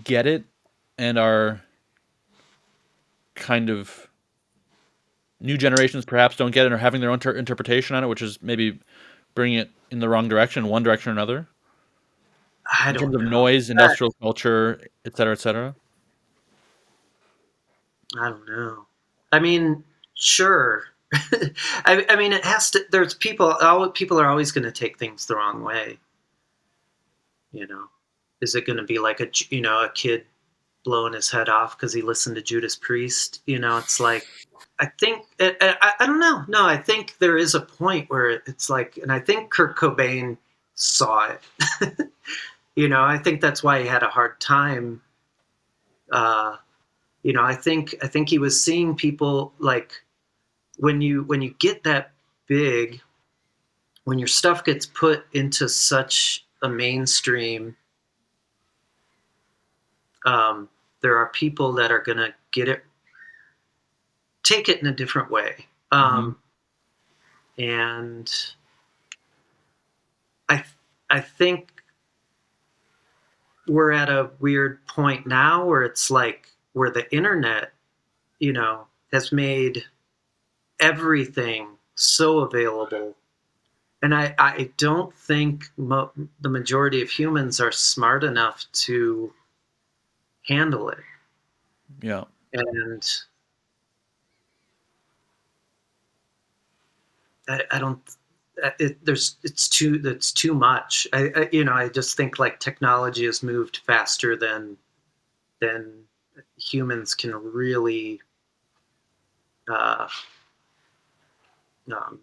get it and are kind of new generations perhaps don't get it, or having their own interpretation on it, which is maybe bringing it in the wrong direction, one direction or another, I in terms don't of know. noise, industrial culture, et cetera, et cetera? I don't know. I mean, sure. I mean, it has to. There's people. All people are always going to take things the wrong way. You know, is it going to be like a kid blowing his head off because he listened to Judas Priest? It's like I think I don't know. No, I think there is a point where it's like, and I think Kurt Cobain saw it. I think that's why he had a hard time. Uh, I think he was seeing people like when you get that big, when your stuff gets put into such a mainstream, there are people that are gonna take it in a different way, Mm-hmm. and I I think we're at a weird point now where it's like where the internet, has made everything so available. And I don't think the majority of humans are smart enough to handle it. Yeah. And I don't. It's too much. I just think like technology has moved faster than humans can really uh, um,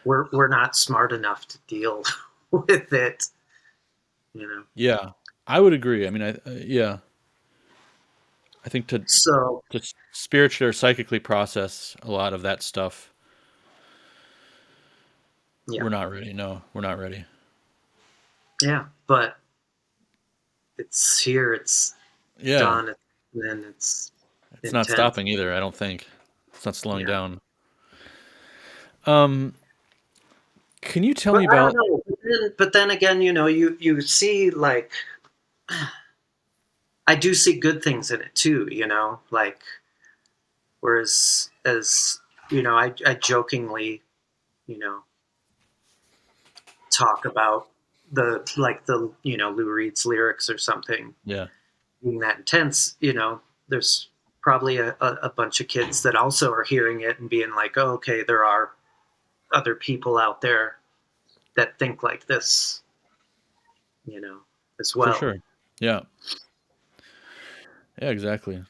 we're not smart enough to deal with it. Yeah. I would agree. I mean, yeah. I think So to spiritually or psychically process a lot of that stuff, yeah, we're not ready. No, we're not ready. yeah, but it's here. It's Yeah. done, and then it's It's not intense. stopping either, I don't think. It's not slowing Yeah, down. Um, can you tell but me I don't about know. But then again, you see like I do see good things in it too. Like whereas as I jokingly you know talk about the Lou Reed's lyrics or something yeah, being that intense. There's probably a bunch of kids that also are hearing it and being like, oh, okay, there are other people out there that think like this, as for well. sure. Yeah. Yeah, exactly.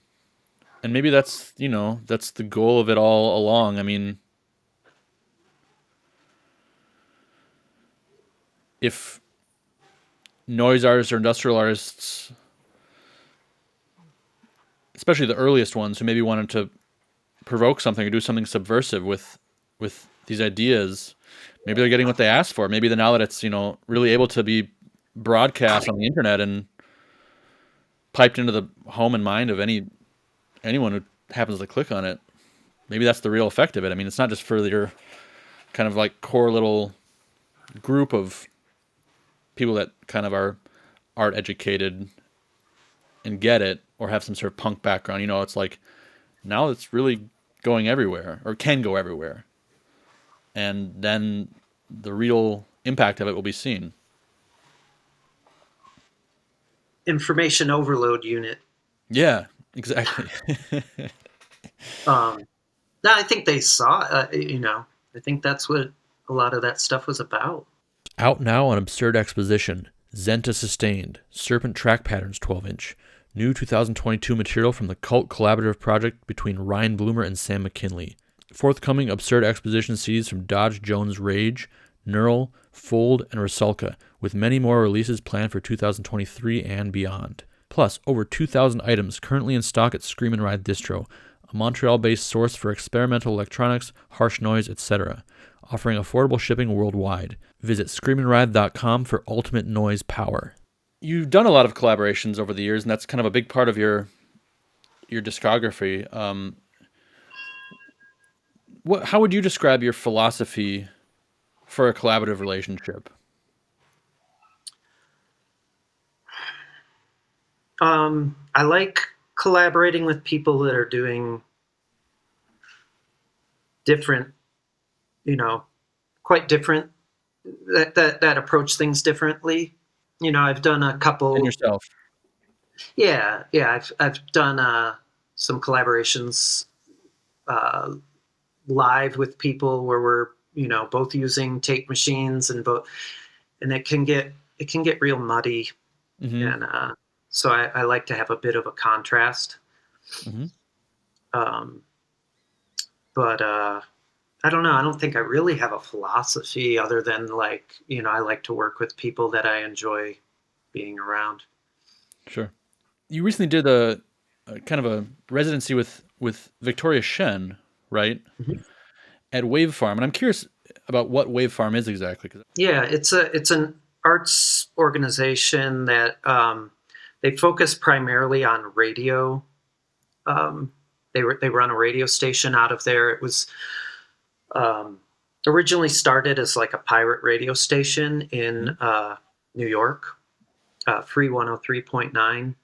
And maybe that's the goal of it all along. I mean, if noise artists or industrial artists, especially the earliest ones who maybe wanted to provoke something or do something subversive with these ideas, maybe they're getting what they asked for. Maybe now that it's, really able to be broadcast on the internet and piped into the home and mind of anyone who happens to click on it, maybe that's the real effect of it. I mean, it's not just for your kind of like core little group of people that kind of are art educated and get it or have some sort of punk background. You know, it's like now it's really going everywhere or can go everywhere. And then the real impact of it will be seen. Information overload unit. Yeah, exactly. Um, no, I think they saw. I think that's what a lot of that stuff was about. Out now on Absurd Exposition, Zenta Sustained, Serpent Track Patterns 12-inch. New 2022 material from the Cult Collaborative project between Ryan Bloomer and Sam McKinley. Forthcoming Absurd Exposition CDs from Dodge Jones Rage, Neural, Fold, and Rusalka, with many more releases planned for 2023 and beyond. Plus, over 2,000 items currently in stock at Scream and Ride Distro, a Montreal-based source for experimental electronics, harsh noise, etc., offering affordable shipping worldwide. Visit screamandride.com for ultimate noise power. You've done a lot of collaborations over the years, and that's kind of a big part of your discography. How would you describe your philosophy for a collaborative relationship? I like collaborating with people that are doing different, quite different, that approach things differently. I've done a And couple. yourself. Yeah. I've done some collaborations live with people where we're both using tape machines and it can get real muddy, Mm-hmm. and so I like to have a bit of a contrast. Mm-hmm. Um, but I don't know. I don't think I really have a philosophy other than I like to work with people that I enjoy being around. Sure. You recently did a kind of a residency with Victoria Shen, right? Mhm. At Wave Farm, and I'm curious about what Wave Farm is exactly. Yeah, it's an arts organization that they focus primarily on radio. Um, they run a radio station out of there. It was um, originally started as like a pirate radio station in Mm-hmm. New York, Free 103.9.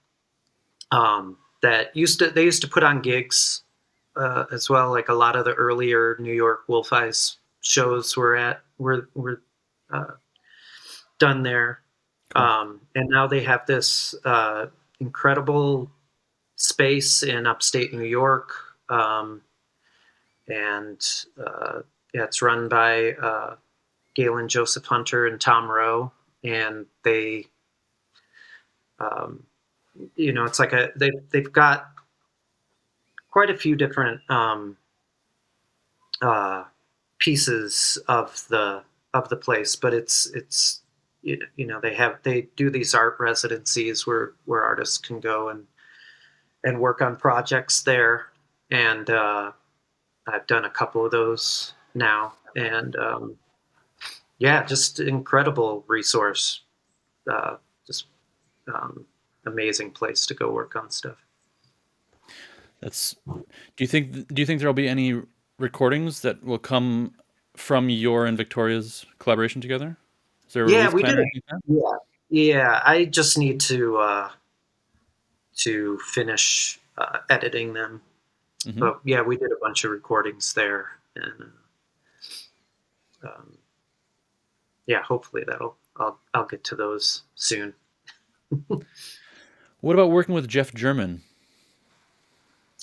That used to put on gigs as well. Like a lot of the earlier New York Wolf Eyes shows were uh, done there. Cool. And now they have this incredible space in upstate New York. And yeah, it's run by Galen Joseph Hunter and Tom Rowe. And um, it's like they've got quite a few different uh, pieces of the place, but it's they do these art residencies where artists can go and work on projects there, and I've done a couple of those now, and yeah, just incredible resource, uh, just um, amazing place to go work on stuff. That's. Do you think there'll be any recordings that will come from your and Victoria's collaboration together? Is there a Yeah, release we plan did or it. anything like Yeah. I just need to finish editing them. that? Mm-hmm. But yeah, we did a bunch of recordings there, and um, yeah, hopefully I'll get to those soon. What about working with Jeff German?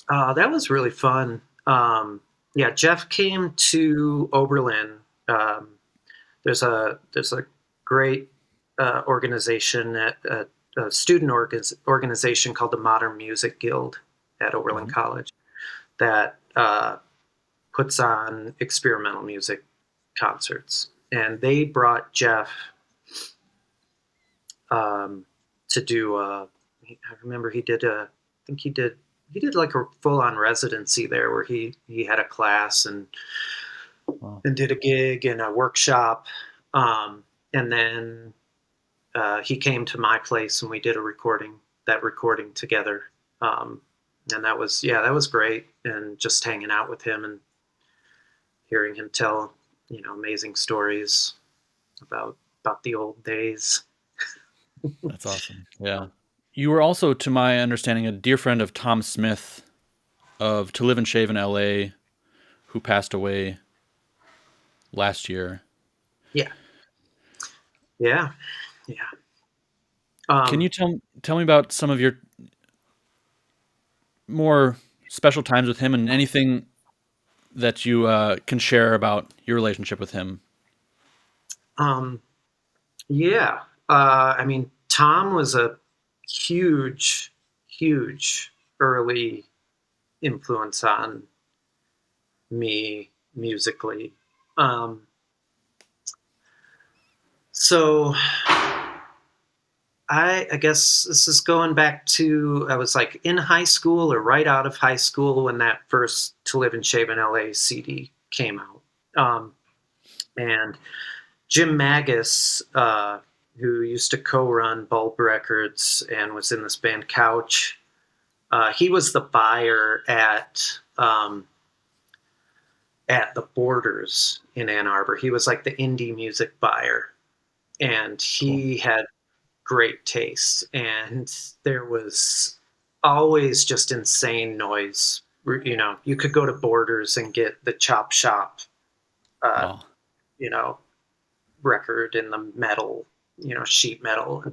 That was really fun. Yeah, Jeff came to Oberlin. Um, there's a great organization a student organization called the Modern Music Guild at Oberlin Mm-hmm. College that puts on experimental music concerts, and they brought Jeff to do. I remember he did a. I think he did like a full on residency there where he had a class Wow. and did a gig and a workshop, and then he came to my place and we did that recording together. Um, And that was great. And just hanging out with him and hearing him tell, amazing stories about the old days. That's awesome. Yeah. You were also, to my understanding, a dear friend of Tom Smith of To Live and Shave in LA, who passed away last year. Yeah. Yeah. Yeah. Can you tell me about some of your more special times with him and anything that you can share about your relationship with him? Um, yeah. I mean, Tom was a huge, huge early influence on me musically. So I guess this is going back to, I was like in high school or right out of high school when that first To Live and Shave in LA CD came out. And Jim Magus, who used to co-run Bulb Records and was in this band Couch, he was the buyer at the Borders in Ann Arbor. He was like the indie music buyer, and he had great taste. And there was always just insane noise. You could go to Borders and get the Chop Shop, Wow. you know, record in the metal, sheet metal.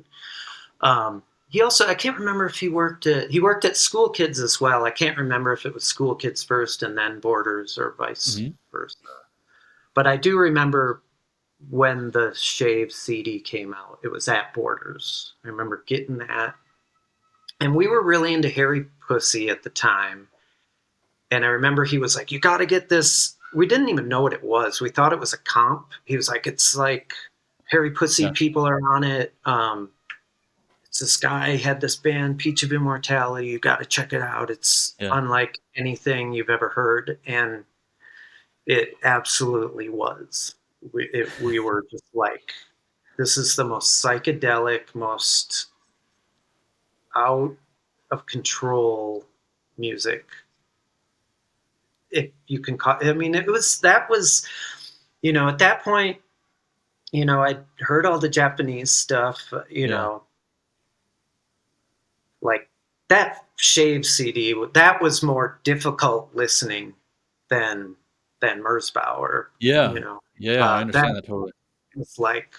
And he also, I can't remember if he worked at School Kids as well. I can't remember if it was School Kids first and then Borders or vice versa. But I do remember when the Shave CD came out, it was at Borders. I remember getting that. And we were really into Harry Pussy at the time. And I remember he was like, you got to get this. We didn't even know what it was. We thought it was a comp. He was like, it's like Harry Pussy people are on it. It's this guy had this band, Peach of Immortality. You got to check it out. It's unlike anything you've ever heard. And it absolutely was. We were just like, this is the most psychedelic, most out of control music. If you can call, I mean, that was, at that point, I'd heard all the Japanese stuff, like that Shave CD, that was more difficult listening than Merzbauer. Yeah. I understand that totally. It's like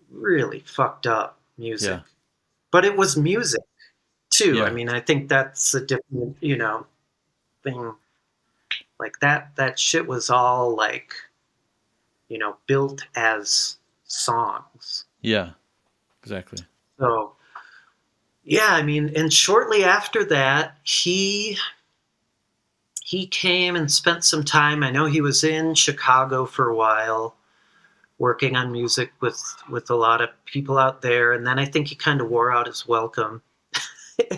really fucked up music, but it was music too. Yeah. I mean, I think that's a different, thing. Like that shit was all like, built as songs. Yeah, exactly. So, yeah, I mean, and shortly after that, he came and spent some time. I know he was in Chicago for a while, working on music with a lot of people out there, and then I think he kind of wore out his welcome,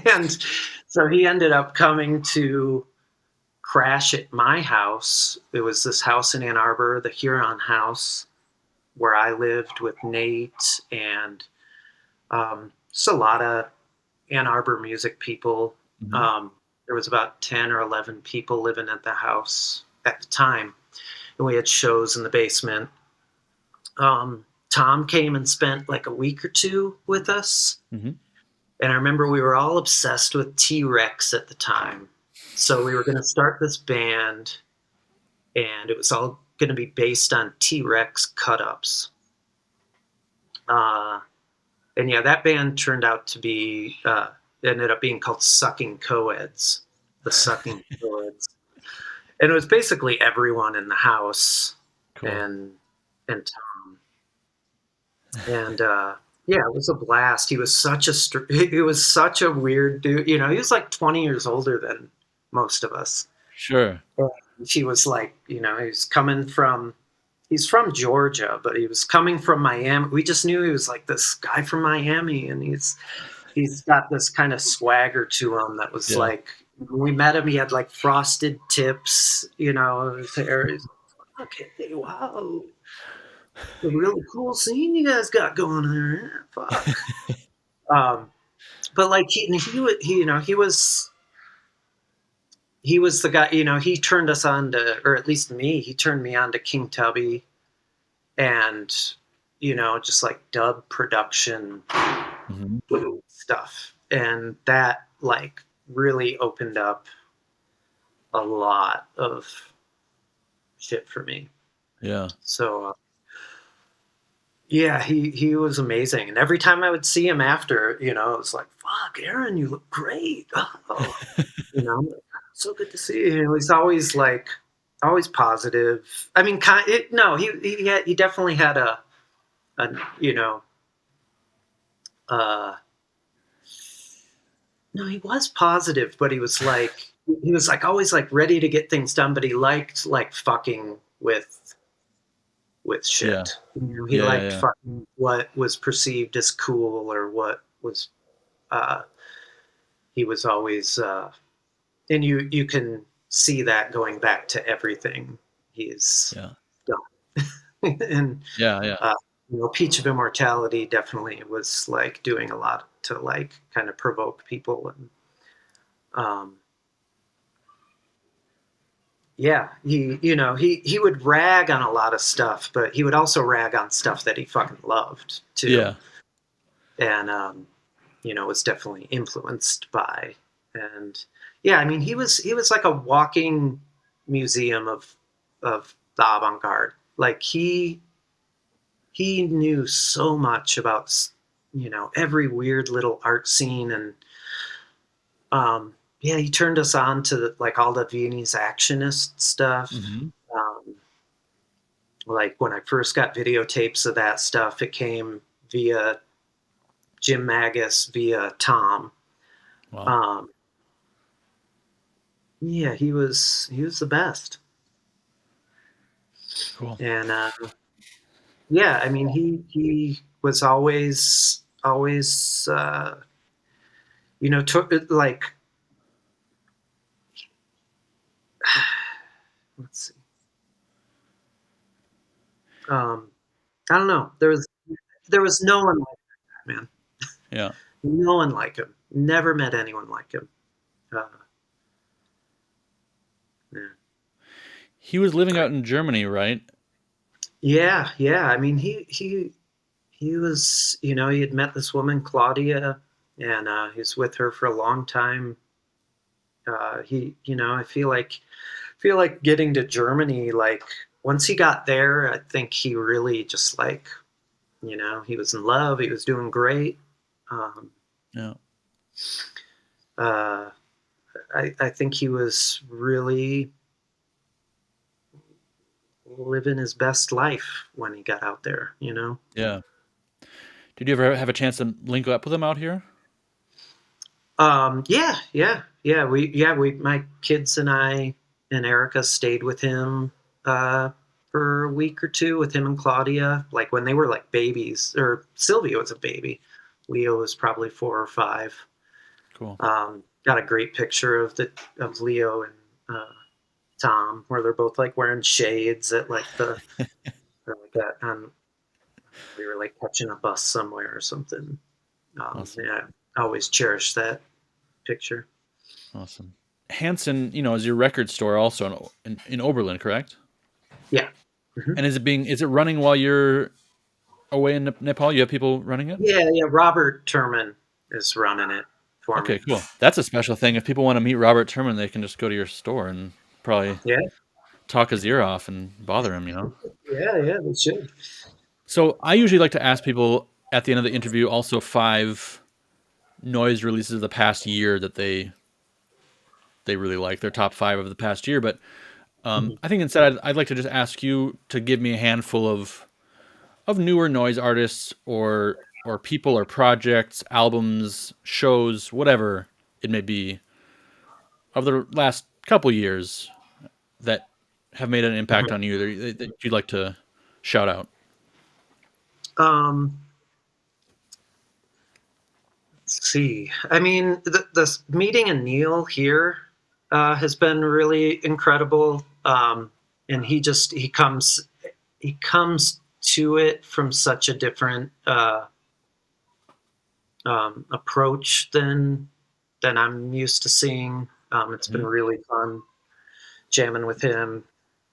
and so he ended up coming to crash at my house. It was this house in Ann Arbor, the Huron House, where I lived with Nate and just a lot of Ann Arbor music people. There was about 10 or 11 people living at the house at the time, and we had shows in the basement. Tom came and spent like a week or two with us, and I remember we were all obsessed with T-Rex at the time. So we were going to start this band, and it was all going to be based on T-Rex cut-ups. And yeah, that band turned out to be, ended up being called Sucking Coeds, the Sucking Coeds. And it was basically everyone in the house and Tom. And yeah, it was a blast. He was such a weird dude. He was like 20 years older than most of us. Sure. He was like, he's from Georgia, but he was coming from Miami. We just knew he was like this guy from Miami, and he's got this kind of swagger to him that was like, when we met him, he had like frosted tips, his hair is okay, wow. A really cool scene you guys got going there. Fuck. but like he was the guy, he turned us on to, or at least me, he turned me on to King Tubby and, just like dub production Hmm. stuff. And that like really opened up a lot of shit for me. Yeah. So, yeah, he was amazing. And every time I would see him after, it was like, fuck, Aaron, you look great. Oh, so good to see you. He's always like, always positive. I mean, no, he definitely had a uh, no, he was positive, but he was like always like ready to get things done, but he liked like fucking with Yeah. shit. He Yeah. Yeah. liked Yeah. fucking what was perceived as cool or what was uh he was always and you can see that going back to everything he's Yeah. done. And Yeah. Yeah. Peach of Immortality definitely was like doing a lot to like kind of provoke people. And um yeah, he would rag on a lot of stuff, but he would also rag on stuff that he fucking loved too. Yeah. And was definitely influenced by. And yeah, I mean, he was like a walking museum of the avant-garde. Like he knew so much about every weird little art scene. And yeah, he turned us on to like all the Viennese actionist stuff. Hmm. um, like when I first got videotapes of that stuff, it came via Jim Magus, via Tom. Wow. um, yeah, he was the best. Cool. And yeah, I mean, he was always took like, let's see, um I don't know, there was no one like that man. Yeah. No one like him, never met anyone like him. uh, yeah. He was living out in Germany, right? Yeah, I mean, he was, he had met this woman Claudia, and he was with her for a long time. He I feel like getting to Germany, like once he got there, I think he really just like, he was in love. He was doing great. Um, Yeah. uh, I think he was really living his best life when he got out there. Yeah. Did you ever have a chance to link up with him out here? Yeah. My kids and I and Erica stayed with him uh, for a week or two with him and Claudia, like when they were like babies, or Sylvia was a baby. Leo was probably 4 or 5. Cool. Got a great picture of Leo and Tom, where they're both like wearing shades at like or like we were like catching a bus somewhere or something. Awesome. Yeah, I always cherish that picture. Awesome. Hanson, is your record store also in Oberlin, correct? Yeah. Mhm. And is it running while you're away in Nepal? You have people running it? Yeah. Robert Turman is running it for Okay, me. cool. That's a special thing. If people want to meet Robert Turman, they can just go to your store and probably Yeah, talk his ear off and bother him. yeah, they should. So I usually like to ask people at the end of the interview also 5 noise releases of the past year that they really like, their top 5 of the past year. But Mhm. I think instead I'd like to just ask you to give me a handful of newer noise artists or people or projects, albums, shows, whatever it may be, of the last couple years that have made an impact Mhm. on you that you'd like to shout out. Um, let's see. I mean, the meeting Neil here has been really incredible. And he comes to it from such a different approach than I'm used to seeing. It's been really fun jamming with him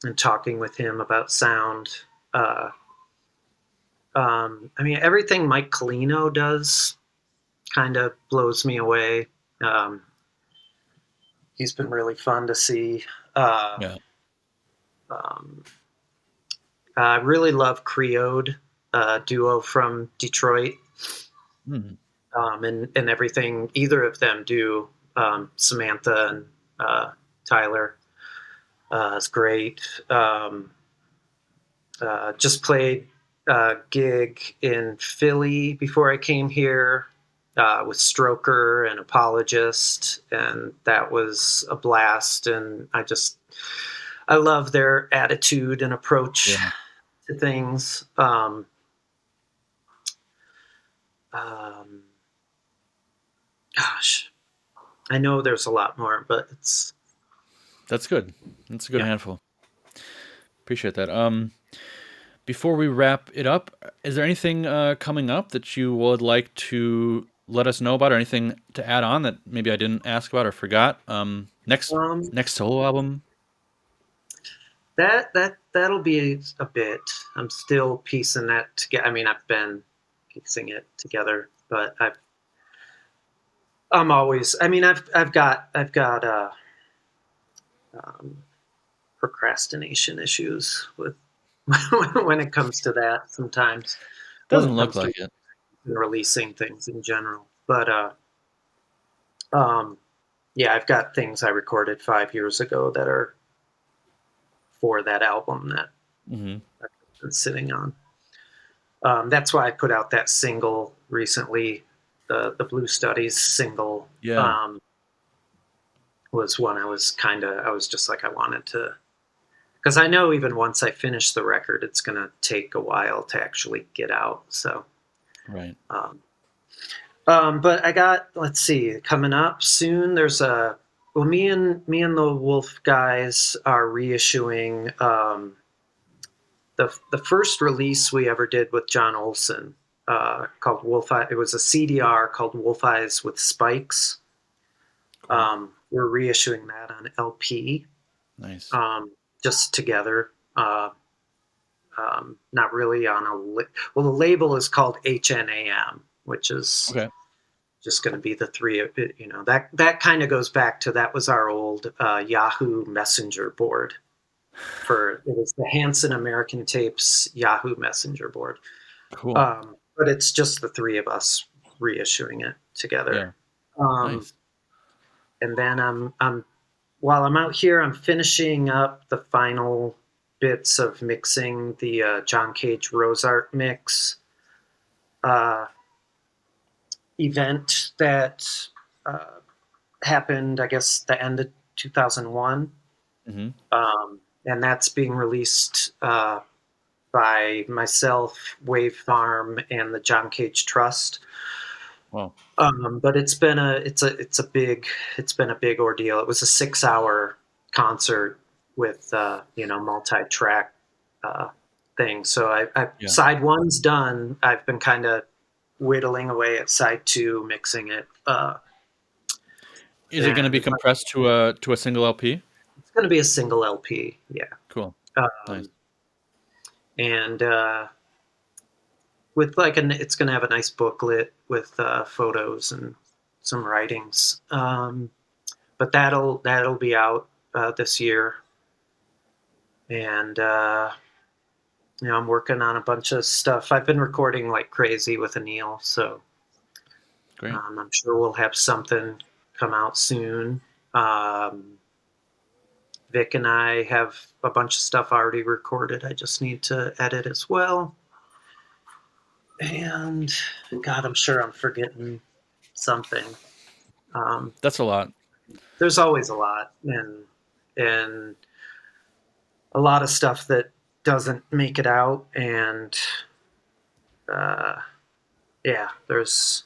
and talking with him about sound. Uh, I mean, everything Mike Colino does kind of blows me away. Um, he's been really fun to see. Yeah. Um, I really love Creode, duo from Detroit, Hmm. and everything either of them do. Samantha and Tyler is great. Just played a gig in Philly before I came here with Stroker and Apologist, and that was a blast. And I love their attitude and approach Yeah. to things. Um, gosh, I know there's a lot more, but it's That's good. That's a good yeah. handful. Appreciate that. Before we wrap it up, is there anything coming up that you would like to let us know about, or anything to add on that maybe I didn't ask about or forgot? Next Um, next solo album. that'll be a bit. I'm still piecing that together. I mean, I've been piecing it together, but I'm always. I mean, I've got um, procrastination issues with when it comes to that. Sometimes when Doesn't it look comes to like it. releasing things in general, but um, yeah, I've got things I recorded 5 years ago that are for that album that Hmm. I've been sitting on. That's why I put out that single recently. The Blue Studies single Yeah. was one I was just like I wanted to, because I know even once I finish the record, it's gonna take a while to actually get out. So, Right. um, but I got, let's see, coming up soon. There's a well, me and the Wolf guys are reissuing the first release we ever did with John Olson, called Wolf Eye. It was a CDR called Wolf Eyes with Spikes. Cool. We're reissuing that on LP, Nice. um, just together. Not really on well, the label is called HNAM, which is Okay. just going to be the three of it. You know, that kind of goes back to, that was our old Yahoo Messenger board. It was the Hanson American Tapes Yahoo Messenger board. Cool. But it's just the three of us reissuing it together. Yeah. Um, Nice. and then while I'm out here, I'm finishing up the final bits of mixing the John Cage Rose Art mix uh, event that uh, happened, I guess, the end of 2001. Hmm. And that's being released by myself, Wave Farm, and the John Cage Trust. Wow. But it's been a big ordeal. It was a 6 hour concert with multi-track uh, thing. So I Yeah. side one's done. I've been kind of whittling away at side two, mixing it, Is it going to and be compressed to a single LP? it's going to be a single LP. Yeah, Cool. Nice. um, and with it's going to have a nice booklet with photos and some writings. But that'll be out this year, and I'm working on a bunch of stuff. I've been recording like crazy with Anil, so Great. I'm sure we'll have something come out soon. Um, Vic and I have a bunch of stuff already recorded. I just need to edit as well. And God, I'm sure I'm forgetting something. Um, That's a lot. there's always a lot, and a lot of stuff that doesn't make it out, and uh, yeah, there's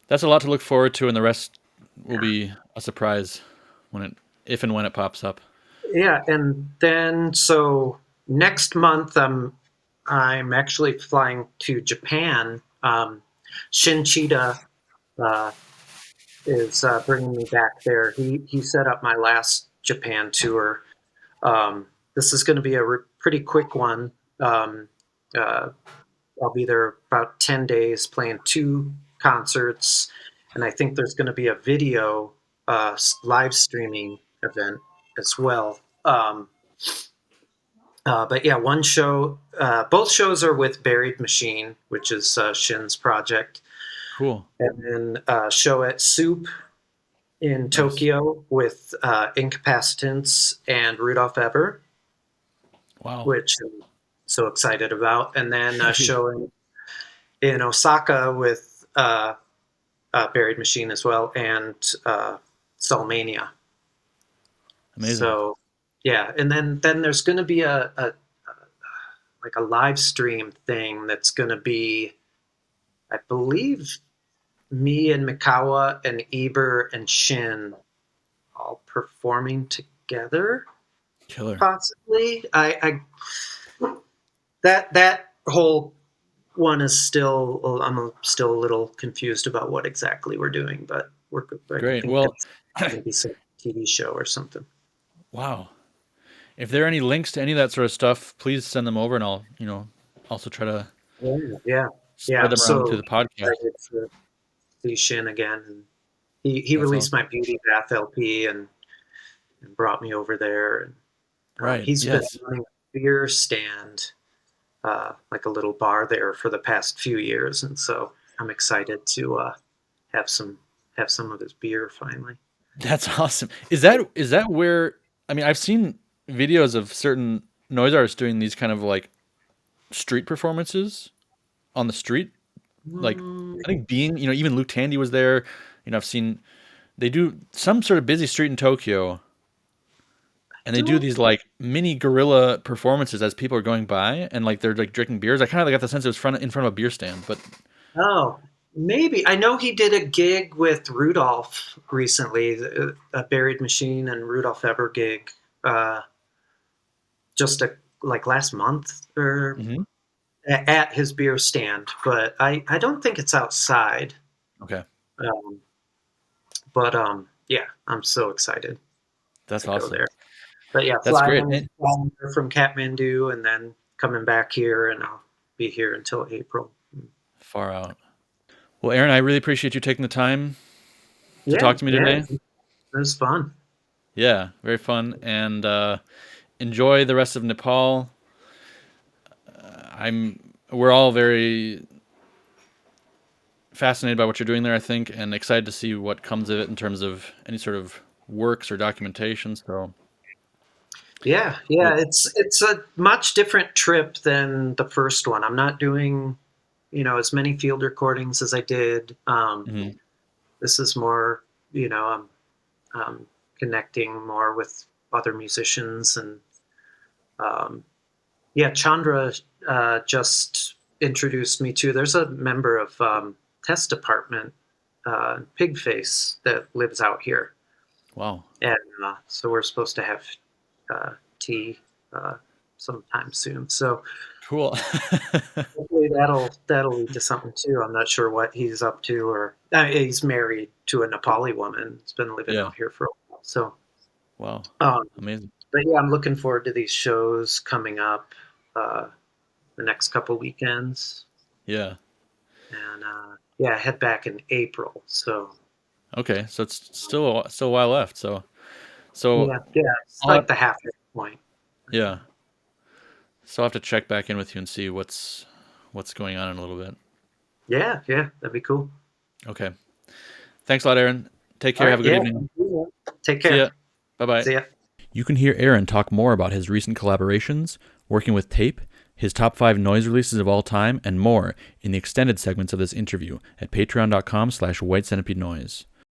That's a lot to look forward to, and the rest will be a surprise if and when it pops up. yeah, and then so next month I'm actually flying to Japan. Shin Cheetah is bringing me back there. He set up my last Japan tour. This is going to be a pretty quick one. I'll be there about 10 days playing 2 concerts, and I think there's going to be a video live streaming event as well. But yeah, one show, both shows are with Buried Machine, which is Shin's project. Cool. And then a show at Soup in Tokyo with Incapacitants and Rudolph Eber. Wow. Which I'm so excited about. And then a show in Osaka with Buried Machine as well, and Soulmania. Amazing. So yeah, and then there's going to be a like a live stream thing that's going to be, I believe, me and Mikawa and Eber and Shin all performing together. Killer. Possibly. I that whole one is still, I'm still a little confused about what exactly we're doing, but we're great. Well, maybe some TV show or something. Wow. If there are any links to any of that sort of stuff, please send them over, and I'll, also try to spread them around through the podcast. See Shin again. And he released my Beauty Bath LP and brought me over there. And right. He's been running a beer stand, like a little bar there for the past few years, and so I'm excited to have some of his beer finally. That's awesome. Is that where? I mean, I've seen videos of certain noise artists doing these kind of like street performances on the street. Like I think even Luke Tandy was there. I've seen they do some sort of busy street in Tokyo, and they do these like mini guerrilla performances as people are going by, and like they're like drinking beers. I kind of got the sense it was in front of a beer stand, but maybe. I know he did a gig with Rudolph recently, a Buried Machine and Rudolph Eber gig, just like last month or at his beer stand. But I don't think it's outside. Okay. Yeah, I'm so excited. That's awesome. Go there. But yeah, that's great. Flying from Kathmandu and then coming back here, and I'll be here until April. Far out. Well, Aaron, I really appreciate you taking the time to talk to me today. It was fun. Yeah, very fun. And enjoy the rest of Nepal. We're all very fascinated by what you're doing there, I think, and excited to see what comes of it in terms of any sort of works or documentation. So yeah, it's a much different trip than the first one. I'm not doing as many field recordings as I did. This is more, I'm connecting more with other musicians, and Chandra just introduced me to. There's a member of Test Department, Pigface, that lives out here. Wow! And so we're supposed to have tea sometime soon. So cool. hopefully that'll lead to something too. I'm not sure what he's up to, or he's married to a Nepali woman. He's been living out here for a while. So wow, amazing. But yeah, I'm looking forward to these shows coming up the next couple weekends. Yeah. And I head back in April. So okay, so it's still a while left. So yeah, it's like the halfway point. Yeah. So I'll have to check back in with you and see what's going on in a little bit. Yeah, that'd be cool. Okay. Thanks a lot, Aaron. Take care. Have a good evening. Take care. See ya. Bye-bye. See ya. You can hear Aaron talk more about his recent collaborations, working with tape, his top 5 noise releases of all time, and more in the extended segments of this interview at patreon.com/White Centipede Noise.